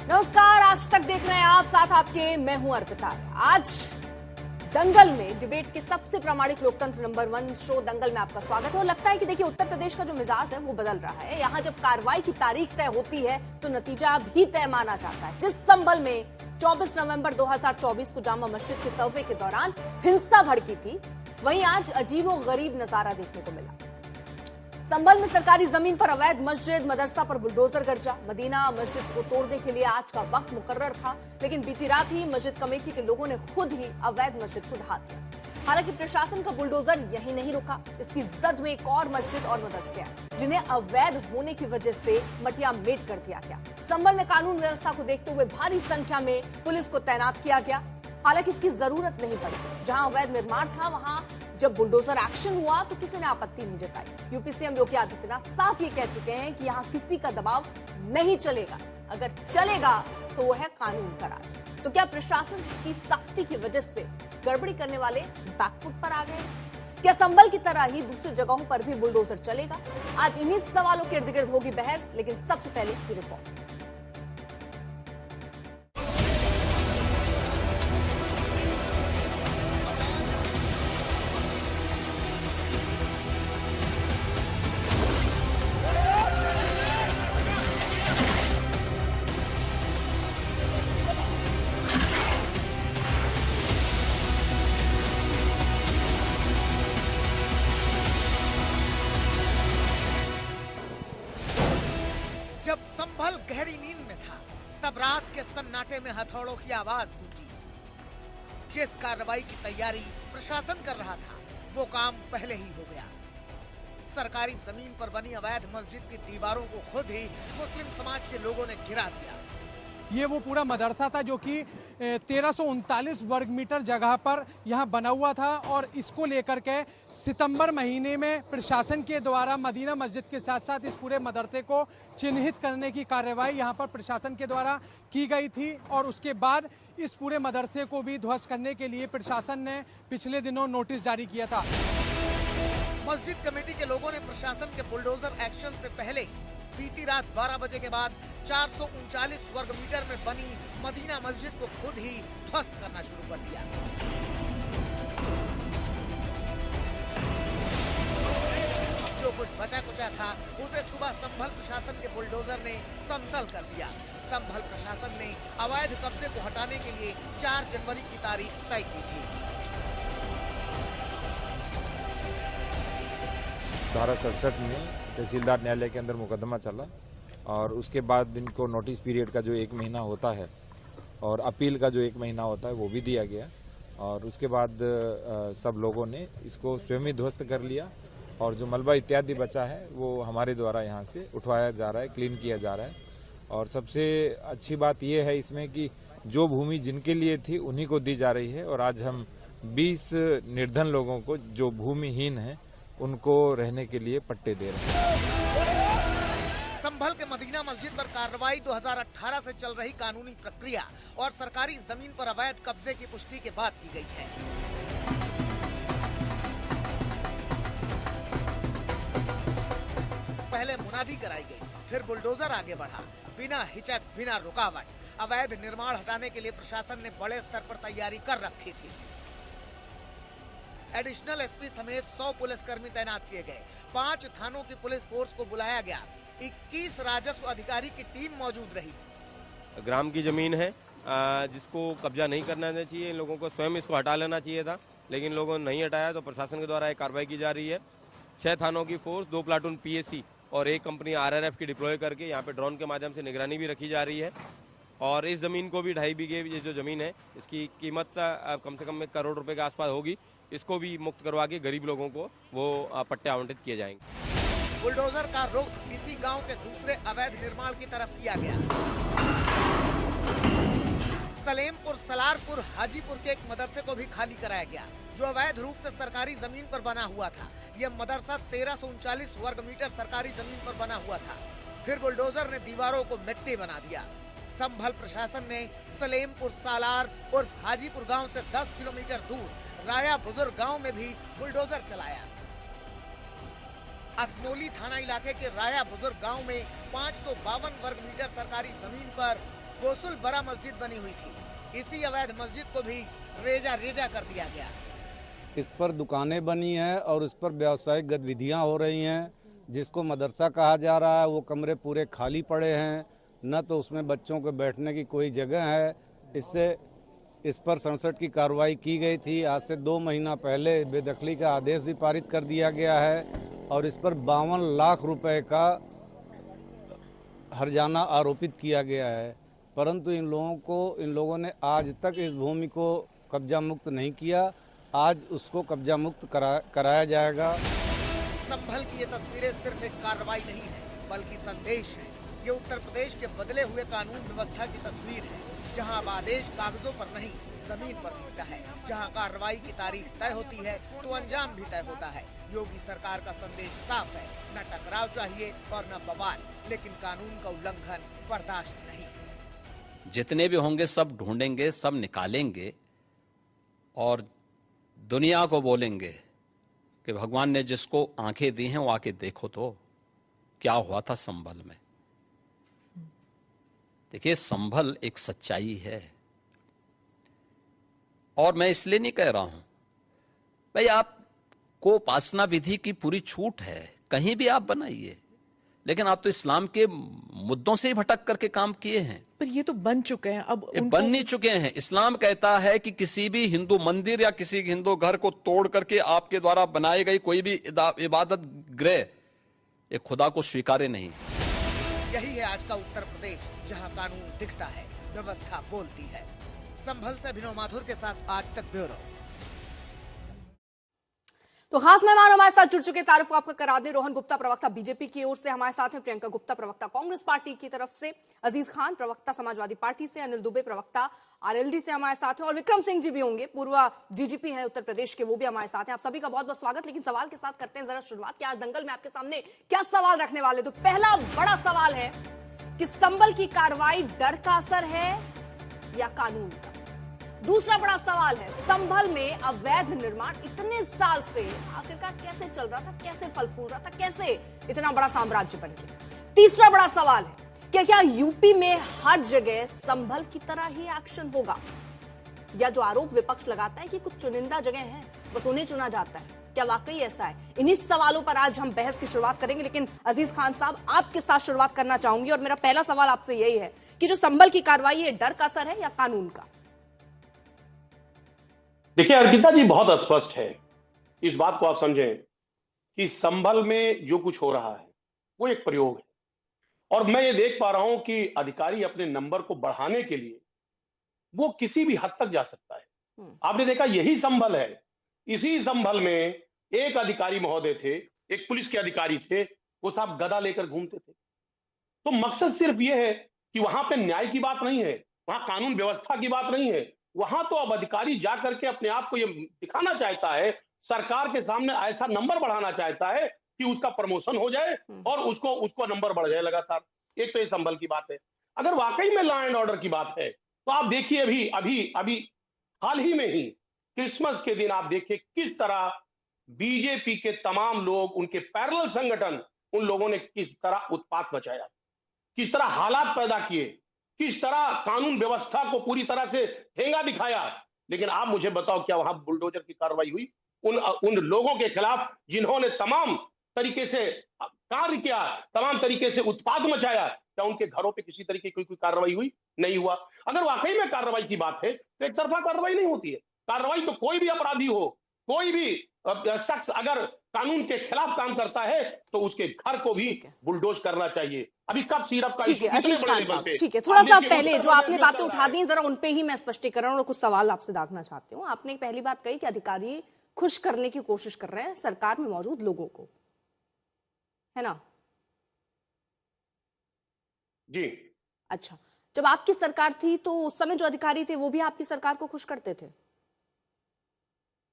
नमस्कार, आज तक देख रहे हैं आप, साथ आपके मैं हूं अर्पिता। आज दंगल में डिबेट के सबसे प्रामाणिक लोकतंत्र नंबर 1 शो दंगल में आपका स्वागत है। और लगता है कि देखिए उत्तर प्रदेश का जो मिजाज है वो बदल रहा है। यहाँ जब कार्रवाई की तारीख तय होती है तो नतीजा भी तय माना जाता है। जिस संभल में 24 नवंबर 2024 को जामा मस्जिद के सर्वे के दौरान हिंसा भड़की थी, वहीं आज अजीबोगरीब नजारा देखने को मिला। संभल में सरकारी जमीन पर अवैध मस्जिद मदरसा पर बुलडोजर गरजा। मदीना मस्जिद को तोड़ने के लिए आज का वक्त मुकर्रर था, लेकिन बीती रात ही मस्जिद कमेटी के लोगों ने खुद ही अवैध मस्जिद को ढहा दिया। हालांकि प्रशासन का बुलडोजर यही नहीं रुका, इसकी जद में एक और मस्जिद और मदरसे आए जिन्हें अवैध होने की वजह से मटिया मेट कर दिया गया। संभल में कानून व्यवस्था को देखते हुए भारी संख्या में पुलिस को तैनात किया गया। हालांकि इसकी जरूरत नहीं पड़ी। जहां अवैध निर्माण था वहां जब बुलडोजर एक्शन हुआ तो किसी ने आपत्ति नहीं जताई। यूपी सीएम योगी आदित्यनाथ साफ ये कह चुके हैं कि यहां किसी का दबाव नहीं चलेगा, अगर चलेगा तो वो है कानून का राज। तो क्या प्रशासन की सख्ती की वजह से गड़बड़ी करने वाले बैकफुट पर आ गए? क्या संभल की तरह ही दूसरी जगहों पर भी बुलडोजर चलेगा? आज इन्हीं सवालों के इर्द गिर्द होगी बहस, लेकिन सबसे पहले की रिपोर्ट। जब संभल गहरी नींद में था, तब रात के सन्नाटे में हथौड़ों की आवाज गूंजी। जिस कार्रवाई की तैयारी प्रशासन कर रहा था, वो काम पहले ही हो गया। सरकारी जमीन पर बनी अवैध मस्जिद की दीवारों को खुद ही मुस्लिम समाज के लोगों ने गिरा दिया। ये वो पूरा मदरसा था जो कि 1339 वर्ग मीटर जगह पर यहाँ बना हुआ था, और इसको लेकर के सितंबर महीने में प्रशासन के द्वारा मदीना मस्जिद के साथ साथ इस पूरे मदरसे को चिन्हित करने की कार्रवाई यहाँ पर प्रशासन के द्वारा की गई थी। और उसके बाद इस पूरे मदरसे को भी ध्वस्त करने के लिए प्रशासन ने पिछले दिनों नोटिस जारी किया था। मस्जिद कमेटी के लोगों ने प्रशासन के बुलडोजर एक्शन से पहले ही बीती रात 12 बजे के बाद 439 वर्ग मीटर में बनी मदीना मस्जिद को खुद ही ध्वस्त करना शुरू कर दिया। जो कुछ बचा कुचा था उसे सुबह संभल प्रशासन के बुलडोजर ने समतल कर दिया। संभल प्रशासन ने अवैध कब्जे को हटाने के लिए 4 जनवरी की तारीख तय की थी। धारा 67 में तहसीलदार न्यायालय के अंदर मुकदमा चला, और उसके बाद इनको नोटिस पीरियड का जो 1 महीना होता है और अपील का जो 1 महीना होता है वो भी दिया गया। और उसके बाद सब लोगों ने इसको स्वयं ही ध्वस्त कर लिया, और जो मलबा इत्यादि बचा है वो हमारे द्वारा यहाँ से उठवाया जा रहा है, क्लीन किया जा रहा है। और सबसे अच्छी बात ये है इसमें कि जो भूमि जिनके लिए थी उन्हीं को दी जा रही है। और आज हम 20 निर्धन लोगों को जो भूमिहीन है उनको रहने के लिए पट्टे दे रहे हैं। संभल के मदीना मस्जिद पर कार्रवाई 2018 से चल रही कानूनी प्रक्रिया और सरकारी जमीन पर अवैध कब्जे की पुष्टि के बाद की गई है। पहले मुनादी कराई गई, फिर बुलडोजर आगे बढ़ा। बिना हिचक, बिना रुकावट अवैध निर्माण हटाने के लिए प्रशासन ने बड़े स्तर पर तैयारी कर रखी थी। एडिशनल एसपी समेत 100 पुलिसकर्मी तैनात किए गए। 5 थानों की पुलिस फोर्स को बुलाया गया। 21 राजस्व अधिकारी की टीम मौजूद रही। ग्राम की जमीन है जिसको कब्जा नहीं करना चाहिए, इन लोगों को स्वयं इसको हटा लेना चाहिए था, लेकिन लोगों ने नहीं हटाया, तो प्रशासन के द्वारा एक कार्रवाई की जा रही है। 6 थानों की फोर्स, 2 प्लाटून पीएसी और 1 कंपनी आरआरएफ की डिप्लॉय करके यहाँ पे ड्रोन के माध्यम से निगरानी भी रखी जा रही है। और इस जमीन को भी 2.5 बीघे ये जो जमीन है इसकी कीमत कम से कम 1 करोड़ रुपए के आसपास होगी। इसको भी मुक्त करवा के गरीब लोगों को वो पट्टे आवंटित किए जाएंगे। बुलडोजर का रुख इसी गांव के दूसरे अवैध निर्माण की तरफ किया गया। सलेमपुर, सलारपुर, हाजीपुर के एक मदरसे को भी खाली कराया गया, जो अवैध रूप से सरकारी जमीन पर बना हुआ था। यह मदरसा 1339 वर्ग मीटर सरकारी जमीन पर बना हुआ था। फिर बुलडोजर ने दीवारों को मिट्टी बना दिया। संभल प्रशासन ने सलेमपुर, सालार और हाजीपुर गांव से 10 किलोमीटर दूर राया बुजुर्ग गांव में भी बुलडोजर चलाया। असमोली थाना इलाके के राया बुजुर्ग गांव में 552 वर्ग मीटर सरकारी जमीन पर गोसुल बड़ा मस्जिद बनी हुई थी। इसी अवैध मस्जिद को भी रेजा रेजा कर दिया गया। इस पर दुकानें बनी हैं और इस पर व्यावसायिक गतिविधियां हो रही हैं। जिसको मदरसा कहा जा रहा है वो कमरे पूरे खाली पड़े हैं, न तो उसमें बच्चों के बैठने की कोई जगह है। इस पर 67 की कार्रवाई की गई थी। आज से 2 महीना पहले बेदखली का आदेश भी पारित कर दिया गया है और इस पर 52 लाख रुपए का हर्जाना आरोपित किया गया है। परंतु इन लोगों ने आज तक इस भूमि को कब्जा मुक्त नहीं किया। आज उसको कब्जा मुक्त कराया जाएगा। संभल की ये तस्वीरें सिर्फ एक कार्रवाई नहीं है, बल्कि संदेश है। ये उत्तर प्रदेश के बदले हुए कानून व्यवस्था की तस्वीर है, जहां अब आदेश कागजों पर नहीं जमीन पर दिखता है। जहां कार्रवाई की तारीख तय होती है तो अंजाम भी तय होता है। योगी सरकार का संदेश साफ है, न टकराव चाहिए और न बवाल, लेकिन कानून का उल्लंघन बर्दाश्त नहीं। जितने भी होंगे सब ढूंढेंगे, सब निकालेंगे और दुनिया को बोलेंगे कि भगवान ने जिसको आंखें दी हैं वो आके देखो तो क्या हुआ था संभल में। देखिए, संभल एक सच्चाई है और मैं इसलिए नहीं कह रहा हूं भाई आपको उपासना विधि की पूरी छूट है, कहीं भी आप बनाइए, लेकिन आप तो इस्लाम के मुद्दों से ही भटक करके काम किए हैं। पर ये तो बन चुके हैं, अब ये बन नहीं चुके हैं। इस्लाम कहता है कि किसी भी हिंदू मंदिर या किसी हिंदू घर को तोड़ करके आपके द्वारा बनाई गई कोई भी इबादत गृह ये खुदा को स्वीकार्य नहीं। यही है आज का उत्तर प्रदेश, जहां कानून दिखता है, व्यवस्था बोलती है। संभल से अभिनव माथुर के साथ आज तक ब्यूरो। तो खास मेहमान हमारे साथ जुड़ चुके, तारीफ आपका करा दे। रोहन गुप्ता प्रवक्ता बीजेपी की ओर से हमारे साथ हैं, प्रियंका गुप्ता प्रवक्ता कांग्रेस पार्टी की तरफ से, अजीज खान प्रवक्ता समाजवादी पार्टी से, अनिल दुबे प्रवक्ता आरएलडी से हमारे साथ हैं और विक्रम सिंह जी भी होंगे, पूर्व डीजीपी हैं उत्तर प्रदेश के, वो भी हमारे साथ हैं। आप सभी का बहुत बहुत स्वागत। लेकिन सवाल के साथ करते हैं जरा शुरुआत कि आज दंगल में आपके सामने क्या सवाल रखने वाले। तो पहला बड़ा सवाल है कि संभल की कार्रवाई डर का असर है या कानून का। दूसरा बड़ा सवाल है, संभल में अवैध निर्माण इतने साल से आखिरकार कैसे चल रहा था, कैसे फल फूल रहा था, कैसे इतना बड़ा साम्राज्य बन गया। तीसरा बड़ा सवाल है कि क्या यूपी में हर जगह संभल की तरह ही एक्शन होगा, या जो आरोप विपक्ष लगाता है कि कुछ चुनिंदा जगह हैं बस उन्हें चुना जाता है, क्या वाकई ऐसा है। इन्हीं सवालों पर आज हम बहस की शुरुआत करेंगे। लेकिन अजीज खान साहब, आपके साथ शुरुआत करना चाहूंगी और मेरा पहला सवाल आपसे यही है कि जो संभल की कार्रवाई है डर का असर है या कानून का। देखिए अर्पिता जी, बहुत स्पष्ट है। इस बात को आप समझें कि संभल में जो कुछ हो रहा है वो एक प्रयोग है और मैं ये देख पा रहा हूं कि अधिकारी अपने नंबर को बढ़ाने के लिए वो किसी भी हद तक जा सकता है। आपने देखा यही संभल है, इसी संभल में एक अधिकारी महोदय थे, एक पुलिस के अधिकारी थे, वो साहब गदा लेकर घूमते थे। तो मकसद सिर्फ ये है कि वहां पे न्याय की बात नहीं है, वहां कानून व्यवस्था की बात नहीं है, वहां तो अब अधिकारी जा करके अपने आप को ये दिखाना चाहता है, सरकार के सामने ऐसा नंबर बढ़ाना चाहता है कि उसका प्रमोशन हो जाए और उसको नंबर बढ़ जाए लगातार। एक तो ये संभल की बात है। अगर वाकई में लॉ एंड ऑर्डर की बात है तो आप देखिए अभी हाल ही में ही क्रिसमस के दिन आप देखिए किस तरह बीजेपी के तमाम लोग, उनके पैरेलल संगठन, उन लोगों ने किस तरह उत्पात मचाया, किस तरह हालात पैदा किए, किस तरह कानून व्यवस्था को पूरी तरह से ठेंगा दिखाया। लेकिन आप मुझे बताओ, क्या वहां बुलडोजर की कार्रवाई हुई उन लोगों के खिलाफ जिन्होंने तमाम तरीके से कार्य किया, तमाम तरीके से उत्पात मचाया? क्या उनके घरों पे किसी तरीके की कोई कार्रवाई हुई? नहीं हुआ। अगर वाकई में कार्रवाई की बात है तो एक तरफा कार्रवाई नहीं होती है। कार्रवाई तो कोई भी अपराधी हो, कोई भी शख्स अगर कानून के खिलाफ काम करता है तो उसके घर को भी बुलडोज करना चाहिए। अभी कब सिरप का ठीक है अजीज खान साहब, ठीक है, थोड़ा सा पहले जो आपने बातें उठा दी जरा उन पे ही मैं स्पष्टीकरण और कुछ सवाल आपसे दागना चाहती हूँ। आपने पहली बात कही कि अधिकारी खुश करने की कोशिश कर रहे हैं सरकार में मौजूद लोगों को, है ना? जी। अच्छा, जब आपकी सरकार थी तो उस समय जो अधिकारी थे वो भी आपकी सरकार को खुश करते थे?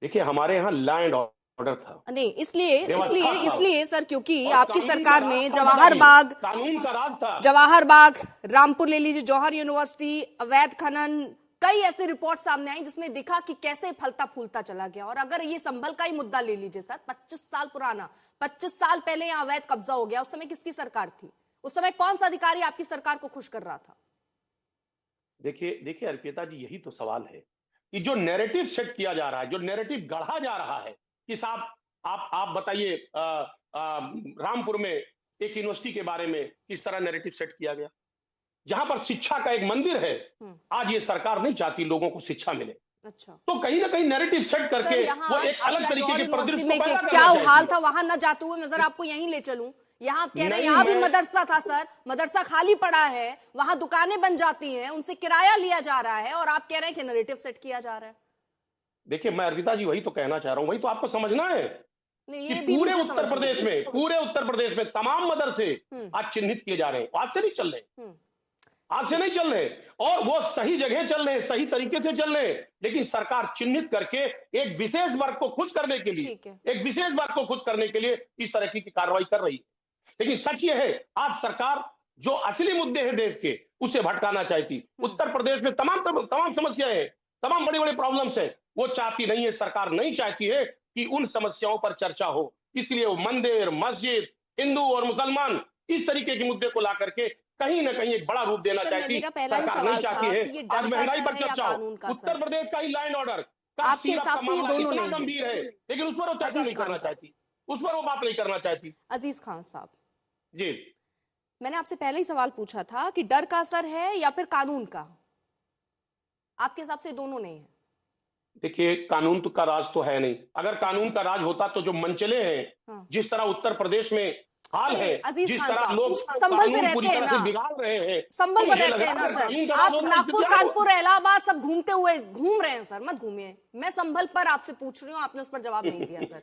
देखिए हमारे यहाँ लॉ एंड ऑर्डर था। नहीं, इसलिए सर, क्योंकि आपकी सरकार में जवाहर बाग, कानून का राज था। जवाहर बाग, रामपुर ले लीजिए, जौहर यूनिवर्सिटी, अवैध खनन, कई ऐसी रिपोर्ट सामने आई जिसमें दिखा कि कैसे फलता फूलता चला गया। और अगर ये संभल का ही मुद्दा ले लीजिए सर, 25 साल पुराना, 25 साल पहले यहाँ अवैध कब्जा हो गया, उस समय किसकी सरकार थी? उस समय कौन सा अधिकारी आपकी सरकार को खुश कर रहा था? देखिए अर्पिता जी, यही तो सवाल है कि जो नैरेटिव सेट किया जा रहा है, जो नैरेटिव गढ़ा जा रहा है कि साहब आप बताइए, रामपुर में एक यूनिवर्सिटी के बारे में किस तरह नैरेटिव सेट किया गया, जहां पर शिक्षा का एक मंदिर है। आज ये सरकार नहीं चाहती लोगों को शिक्षा मिले। अच्छा, तो कहीं ना कहीं नैरेटिव सेट करके वो एक अलग तरीके के परिदृश्य को पैदा क्या करना हाल चाहिए। था वहां न जाते हुए मैं जरा आपको यहीं ले चलूं। यहाँ आप कह रहे हैं यहाँ भी मदरसा था सर, मदरसा खाली पड़ा है, वहां दुकानें बन जाती हैं, उनसे किराया लिया जा रहा है, और आप कह रहे हैं कि नैरेटिव सेट किया जा रहा है। देखिए मैं अर्पिता जी वही तो कहना चाह रहा हूं, वही तो आपको समझना है ये कि भी पूरे मुझे उत्तर प्रदेश में तमाम मदरसे आज चिन्हित किए जा रहे हैं। आज से नहीं चल रहे, आज से नहीं चल रहे, और वो सही जगह चल रहे हैं, सही तरीके से चल रहे हैं, लेकिन सरकार चिन्हित करके एक विशेष वर्ग को खुश करने के लिए इस तरह की कार्रवाई कर रही है। लेकिन सच ये है, आज सरकार जो असली मुद्दे हैं देश के, उसे भटकाना चाहती। उत्तर प्रदेश में तमाम समस्याएं हैं, तमाम बड़ी बड़ी प्रॉब्लम्स हैं, वो चाहती नहीं है, सरकार नहीं चाहती है कि उन समस्याओं पर चर्चा हो। इसलिए वो मंदिर, मस्जिद, हिंदू और मुसलमान, इस तरीके के मुद्दे को ला करके कहीं ना कहीं एक बड़ा रूप देना चाहती सरकार नहीं चाहती है। आज महंगाई पर चर्चा हो, उत्तर प्रदेश का ही लॉ एंड ऑर्डर आपके हिसाब से ये दोनों नहीं गंभीर है, लेकिन उस पर वो चर्चा नहीं करना चाहती, उस पर वो बात नहीं करना चाहती। अजीज खान साहब जी, मैंने आपसे पहले ही सवाल पूछा था कि डर का असर है या फिर कानून का, आपके हिसाब से दोनों नहीं है। देखिए कानून का राज तो है नहीं, अगर कानून का राज होता तो जो मनचले हैं, जिस तरह उत्तर प्रदेश में हाल है, जिस तरह लोग संभल पे रहते हैं ना, बिगाड़ रहे हैं, संभल पे रहते हैं ना सर, आप नागपुर, कानपुर, इलाहाबाद सब घूम रहे हैं सर, मत घूमिए। मैं संभल पर आपसे पूछ रही हूँ, आपने उस पर जवाब नहीं दिया सर।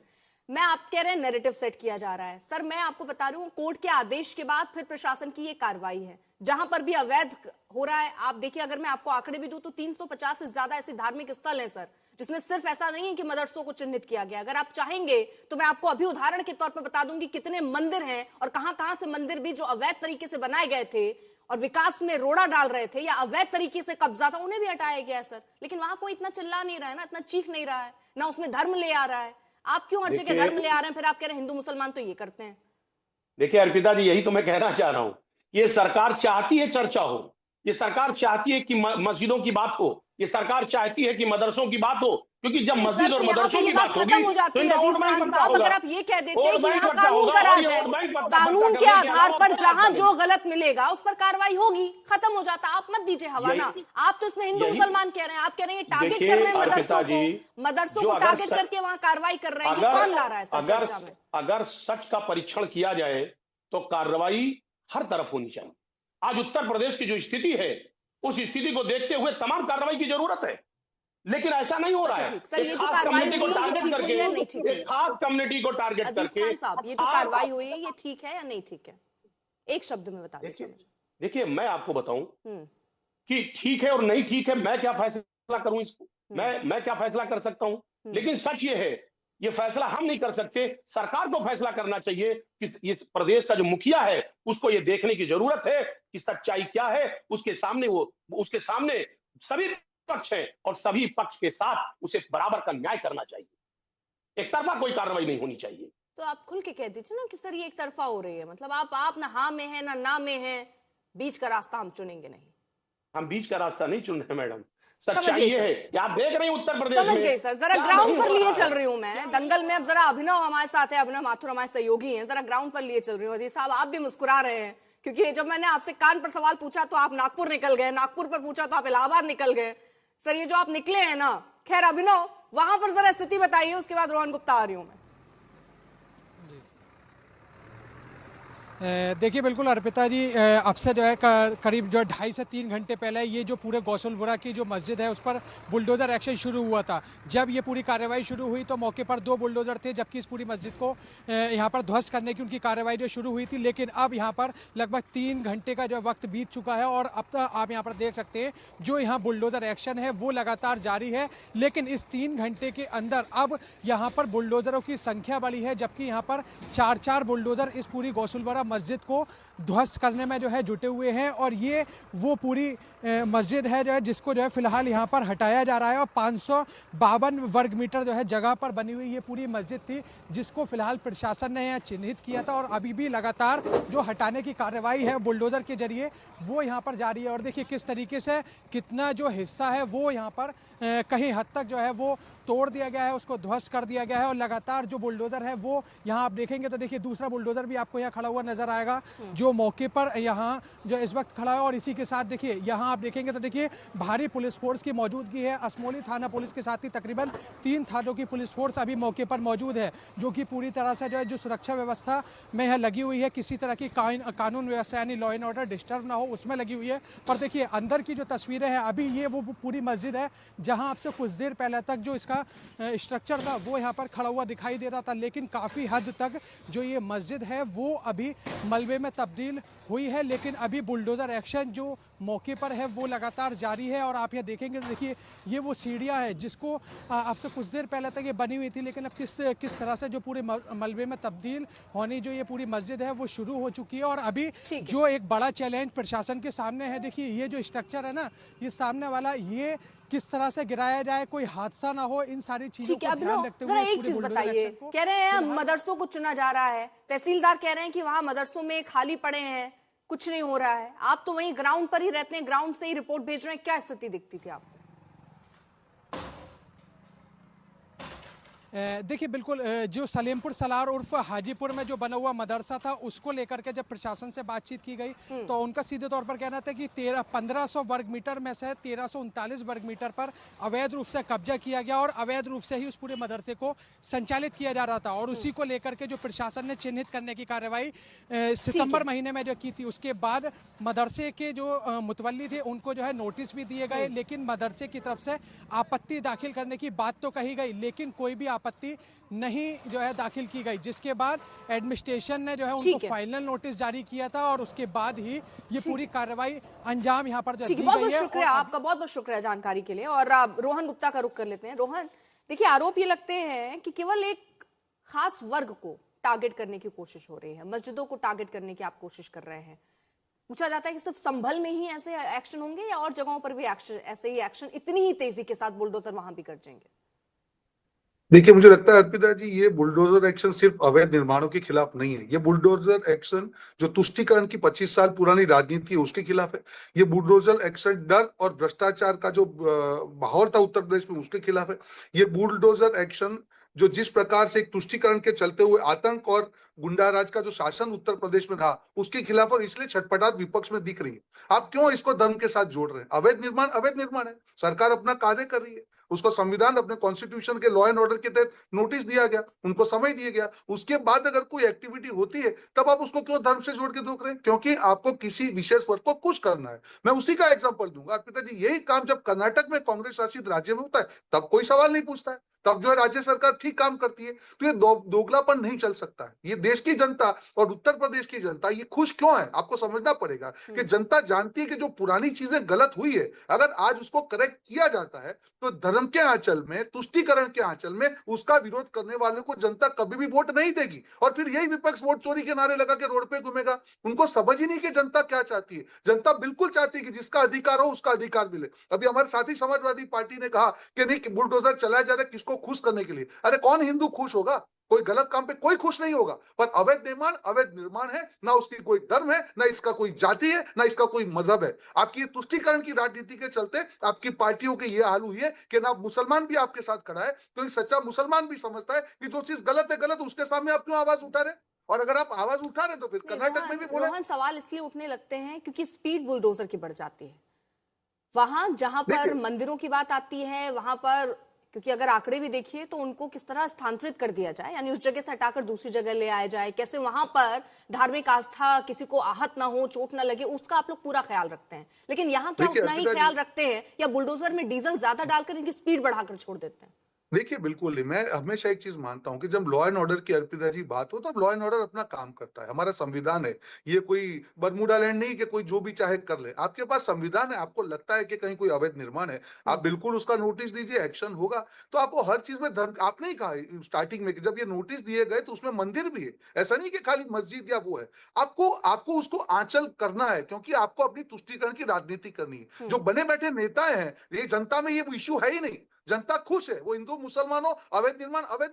मैं आप कह रहे हैं नैरेटिव सेट किया जा रहा है सर, मैं आपको बता रही हूँ कोर्ट के आदेश के बाद फिर प्रशासन की ये कार्रवाई है, जहां पर भी अवैध हो रहा है। आप देखिए, अगर मैं आपको आंकड़े भी दूं तो 350 से ज्यादा ऐसे धार्मिक स्थल हैं सर, जिसमें सिर्फ ऐसा नहीं है कि मदरसों को चिन्हित किया गया। अगर आप चाहेंगे तो मैं आपको अभी उदाहरण के तौर पर बता दूंगी कितने मंदिर हैं और कहां से मंदिर भी जो अवैध तरीके से बनाए गए थे और विकास में रोड़ा डाल रहे थे या अवैध तरीके से कब्जा था, उन्हें भी हटाया गया है सर। लेकिन वहां कोई इतना चिल्ला नहीं रहा है ना, इतना चीख नहीं रहा है ना, उसमें धर्म ले आ रहा है। आप क्यों हर जगह धर्म ले आ रहे हैं, फिर आप कह रहे हैं हिंदू मुसलमान तो ये करते हैं। देखिए अर्पिता जी, यही तो मैं कहना चाह रहा हूं, ये सरकार चाहती है चर्चा हो, ये सरकार चाहती है कि मस्जिदों की बात हो, ये सरकार चाहती है कि मदरसों की बात हो, क्योंकि जब मस्जिद और मदरसों की बात खत्म हो जाती है। अगर आप ये कह देते हैं कि यहाँ कानून का राज है, कानून के आधार पर जहां जो गलत मिलेगा उस पर कार्रवाई होगी, खत्म हो जाता। आप मत दीजिए हवा ना, आप तो इसमें हिंदू मुसलमान कह रहे हैं, आप कह रहे हैं टारगेट कर रहे हैं मदरसों को टारगेट करके वहां कार्रवाई कर रहे हैं, ये कौन ला रहा है? अगर सच का परीक्षण किया जाए तो कार्रवाई हर तरफ होनी चाहिए। आज उत्तर प्रदेश की जो स्थिति है, उस स्थिति को देखते हुए तमाम कार्रवाई की जरूरत है, लेकिन ऐसा नहीं हो रहा है। ये जो कार्रवाई हुई है, ये ठीक हुई है नहीं ठीक है? खास कम्युनिटी को टारगेट करके ये जो कार्रवाई हुई है, ये ठीक है या नहीं ठीक है? एक शब्द में बता दीजिए मुझे। देखिए मैं आपको बताऊं कि ठीक है और नहीं ठीक है, मैं क्या फैसला करूं इसको, मैं क्या फैसला कर सकता हूं, लेकिन सच ये है, ये फैसला हम नहीं कर सकते, सरकार को फैसला करना चाहिए कि इस प्रदेश का जो मुखिया है उसको ये देखने की जरूरत है कि सच्चाई क्या है। उसके सामने सभी पक्ष हैं और सभी पक्ष के साथ उसे बराबर का न्याय करना चाहिए, एक तरफा कोई कार्रवाई नहीं होनी चाहिए। तो आप खुल के कह दीजिए ना कि सर ये एक तरफा हो रही है, मतलब आप ना हाँ में है ना में है, बीच का रास्ता हम चुनेंगे नहीं। हम बीच का रास्ता नहीं चुन रहे मैडम, सच्चाई ये है कि आप देख रहे हैं उत्तर प्रदेश में। समझ गई सर, जरा ग्राउंड पर लिए चल रही हूँ मैं दंगल में। अब जरा अभिनव हमारे साथ है, अभिनव माथुर हमारे सहयोगी हैं, जरा ग्राउंड पर लिए चल रही हूँ। अजीज साहब आप भी मुस्कुरा रहे हैं, क्योंकि जब मैंने आपसे कान पर सवाल पूछा तो आप नागपुर निकल गए, नागपुर पर पूछा तो आप इलाहाबाद निकल गए। सर ये जो आप निकले हैं ना, खैर अभिनव वहां पर जरा स्थिति बताइए, उसके बाद रोहन गुप्ता आ रही हूं मैं। देखिए बिल्कुल अर्पिता जी, अब से जो है करीब जो 2.5 से 3 घंटे पहले ये जो पूरे गौसलपुरा की जो मस्जिद है उस पर बुलडोज़र एक्शन शुरू हुआ था। जब ये पूरी कार्रवाई शुरू हुई तो मौके पर 2 बुलडोज़र थे, जबकि इस पूरी मस्जिद को यहाँ पर ध्वस्त करने की उनकी कार्रवाई जो शुरू हुई थी। लेकिन अब यहाँ पर लगभग 3 घंटे का जो वक्त बीत चुका है और अब तक आप यहाँ पर देख सकते हैं जो यहाँ बुलडोज़र एक्शन है वो लगातार जारी है। लेकिन इस 3 घंटे के अंदर अब यहाँ पर बुलडोज़रों की संख्या बढ़ी है, जबकि यहाँ पर 4 बुलडोज़र इस पूरी गौसलपुरा मस्जिद को ध्वस्त करने में जो है जुटे हुए हैं। और ये वो पूरी मस्जिद है जो है जिसको जो है फिलहाल यहाँ पर हटाया जा रहा है। और 552 वर्ग मीटर जो है जगह पर बनी हुई ये पूरी मस्जिद थी जिसको फिलहाल प्रशासन ने यहाँ चिन्हित किया था। और अभी भी लगातार जो हटाने की कार्रवाई है बुलडोजर के जरिए वो यहाँ पर जारी है। और देखिए किस तरीके से कितना जो हिस्सा है वो यहाँ पर कहीं हद तक जो है वो तोड़ दिया गया है, उसको ध्वस्त कर दिया गया है। और लगातार जो बुलडोजर है वो यहाँ आप देखेंगे तो देखिए दूसरा बुलडोजर भी आपको यहाँ खड़ा हुआ नजर आएगा जो मौके पर यहाँ जो इस वक्त खड़ा है। और इसी के साथ देखिए यहाँ आप देखेंगे तो देखिए भारी पुलिस फोर्स की मौजूदगी है। असमोली थाना पुलिस के साथ ही तकरीबन 3 थानों की पुलिस फोर्स अभी मौके पर मौजूद है जो कि पूरी तरह से जो है जो सुरक्षा व्यवस्था में है लगी हुई है। किसी तरह की कानून व्यवस्था यानी लॉ एंड ऑर्डर डिस्टर्ब ना हो उसमें लगी हुई है। पर देखिए अंदर की जो तस्वीरें हैं अभी ये वो पूरी मस्जिद है जहाँ आपसे कुछ देर पहले तक जो इसका स्ट्रक्चर था वो यहाँ पर खड़ा हुआ दिखाई दे रहा था। लेकिन काफ़ी हद तक जो ये मस्जिद है वो अभी मलबे में तब्दील हुई है। लेकिन अभी बुलडोज़र एक्शन जो मौके पर है वो लगातार जारी है। और आप यहाँ देखेंगे तो देखिए ये वो सीढ़ियाँ हैं जिसको आपसे कुछ देर पहले तक ये बनी हुई थी लेकिन अब किस तरह से जो पूरे मलबे में तब्दील होने जो ये पूरी मस्जिद है वो शुरू हो चुकी है। और अभी जो एक बड़ा चैलेंज प्रशासन के सामने है, देखिए ये जो स्ट्रक्चर है ना ये सामने वाला ये किस तरह से गिराया जाए, कोई हादसा ना हो, इन सारी चीजों को ध्यान रखते हुए एक चीज बताइए, कह रहे हैं मदरसों को चुना जा रहा है, तहसीलदार कह रहे हैं कि वहां मदरसों में खाली पड़े हैं, कुछ नहीं हो रहा है। आप तो वहीं ग्राउंड पर ही रहते हैं, ग्राउंड से ही रिपोर्ट भेज रहे हैं, क्या स्थिति दिखती थी आपको? देखिए बिल्कुल जो सलेमपुर सलार उर्फ हाजीपुर में जो बना हुआ मदरसा था उसको लेकर के जब प्रशासन से बातचीत की गई तो उनका सीधे तौर पर कहना था कि 1500 वर्ग मीटर में से 1339 वर्ग मीटर पर अवैध रूप से कब्जा किया गया और अवैध रूप से ही उस पूरे मदरसे को संचालित किया जा रहा था। और उसी को लेकर के जो प्रशासन ने चिन्हित करने की कार्रवाई सितंबर महीने में जो की थी उसके बाद मदरसे के जो मुतवल्ली थे उनको जो है नोटिस भी दिए गए। लेकिन मदरसे की तरफ से आपत्ति दाखिल करने की बात तो कही गई लेकिन कोई भी आपत्ति नहीं जो है दाखिल की गई, जिसके बाद एडमिनिस्ट्रेशन ने जो है उनको फाइनल नोटिस जारी किया था और उसके बाद ही ये पूरी कार्रवाई अंजाम यहाँ पर दी गई है। बहुत शुक्रिया आपका, बहुत बहुत शुक्रिया जानकारी के लिए। और रोहन गुप्ता का रुख कर लेते हैं। रोहन, देखिए आरोप ये लगते हैं कि केवल एक खास वर्ग को टारगेट करने की कोशिश हो रही है, मस्जिदों को टारगेट करने की आप कोशिश कर रहे हैं। पूछा जाता है कि सिर्फ संभल में ही ऐसे एक्शन होंगे या और जगहों पर भी एक्शन, ऐसे ही एक्शन इतनी ही तेजी के साथ बुलडोजर वहां भी कर जाएंगे? देखिए मुझे लगता है अर्पिता जी ये बुलडोजर एक्शन सिर्फ अवैध निर्माणों के खिलाफ नहीं है, ये बुलडोजर एक्शन जो तुष्टीकरण की 25 साल पुरानी राजनीति है उसके खिलाफ है। ये बुलडोजर एक्शन डर और भ्रष्टाचार का जो माहौल था उत्तर प्रदेश में उसके खिलाफ है। ये बुलडोजर एक्शन जो जिस प्रकार से एक तुष्टीकरण के चलते हुए आतंक और गुंडाराज का जो शासन उत्तर प्रदेश में रहा उसके खिलाफ, और इसलिए छटपटाहट विपक्ष में दिख रही है। आप क्यों इसको धर्म के साथ जोड़ रहे हैं? अवैध निर्माण है, सरकार अपना कार्य कर रही है, उसको संविधान अपने कॉन्स्टिट्यूशन के लॉ एंड ऑर्डर के तहत नोटिस दिया गया, उनको समय दिया गया। उसके बाद अगर कोई एक्टिविटी होती है तब आप उसको क्यों धर्म से जोड़ के देख रहे हैं? क्योंकि आपको किसी विशेष वर्ग को खुश करना है। मैं उसी का एग्जांपल दूंगा अर्पिता जी, यही काम जब कर्नाटक में कांग्रेस शासित राज्य में होता है तब कोई सवाल नहीं पूछता है, तब जो है राज्य सरकार ठीक काम करती है। तो ये दोगलापन नहीं चल सकता है। ये देश की जनता और उत्तर प्रदेश की जनता ये खुश क्यों है? आपको समझना पड़ेगा कि जनता जानती है कि जो पुरानी चीजें गलत हुई है अगर आज उसको करेक्ट किया जाता है तो धर्म के आंचल में, तुष्टीकरण के आंचल में उसका विरोध करने वालों को जनता कभी भी वोट नहीं देगी। और फिर यही विपक्ष वोट चोरी के नारे लगा के रोड पे घूमेगा। उनको समझ ही नहीं कि जनता क्या चाहती है। जनता बिल्कुल चाहती है कि जिसका अधिकार हो उसका अधिकार मिले। अभी हमारे साथी समाजवादी पार्टी ने कहा कि नहीं बुलडोजर चलाया जा रहा है किसको खुश करने के लिए। अरे कौन हिंदू खुश होगा? कोई गलत काम पे कोई खुश नहीं होगा। पर अवैध निर्माण है, ना उसकी कोई धर्म है, ना इसका कोई जाति है, ना इसका कोई मजहब है। आपकी तुष्टीकरण की राजनीति के चलते आपकी पार्टियों के ये हाल हुई है कि ना मुसलमान भी आपके साथ खड़ा है, क्योंकि सच्चा मुसलमान भी समझता है कि जो चीज गलत है गलत, उसके सामने आप क्यों आवाज उठा रहे? और अगर आप आवाज उठा रहे तो फिर कर्नाटक में भी बोले। रोहन, सवाल इसलिए उठने लगते हैं क्योंकि स्पीड बुलडोजर की बढ़ जाती है वहां जहां पर मंदिरों की बात आती है, वहां पर क्योंकि अगर आंकड़े भी देखिए तो उनको किस तरह स्थानांतरित कर दिया जाए, यानी उस जगह से हटाकर दूसरी जगह ले आया जाए, कैसे वहां पर धार्मिक आस्था किसी को आहत ना हो, चोट ना लगे, उसका आप लोग पूरा ख्याल रखते हैं। लेकिन यहाँ क्या उतना ही ख्याल रखते हैं या बुलडोजर में डीजल ज्यादा डालकर इनकी स्पीड बढ़ाकर छोड़ देते हैं? देखिए बिल्कुल नहीं, मैं हमेशा एक चीज मानता हूं कि जब लॉ एंड ऑर्डर की अर्पिता जी बात हो, तब लॉ एंड ऑर्डर अपना काम करता है। हमारा संविधान है, ये कोई बरमूडा लैंड नहीं कि कोई जो भी चाहे कर ले। आपके पास संविधान है, आपको लगता है कि कहीं कोई अवैध निर्माण है, आप बिल्कुल उसका नोटिस दीजिए, एक्शन होगा। तो आपको हर चीज में धर्म, आपने ही कहा स्टार्टिंग में कि जब ये नोटिस दिए गए तो उसमें मंदिर भी है, ऐसा नहीं कि खाली मस्जिद या वो है। आपको आपको उसको आंचल करना है, क्योंकि आपको अपनी तुष्टीकरण की राजनीति करनी है। जो बने बैठे नेता हैं, ये जनता में ये इश्यू है ही नहीं, जनता खुश है। वो हिंदू मुसलमानों अवैध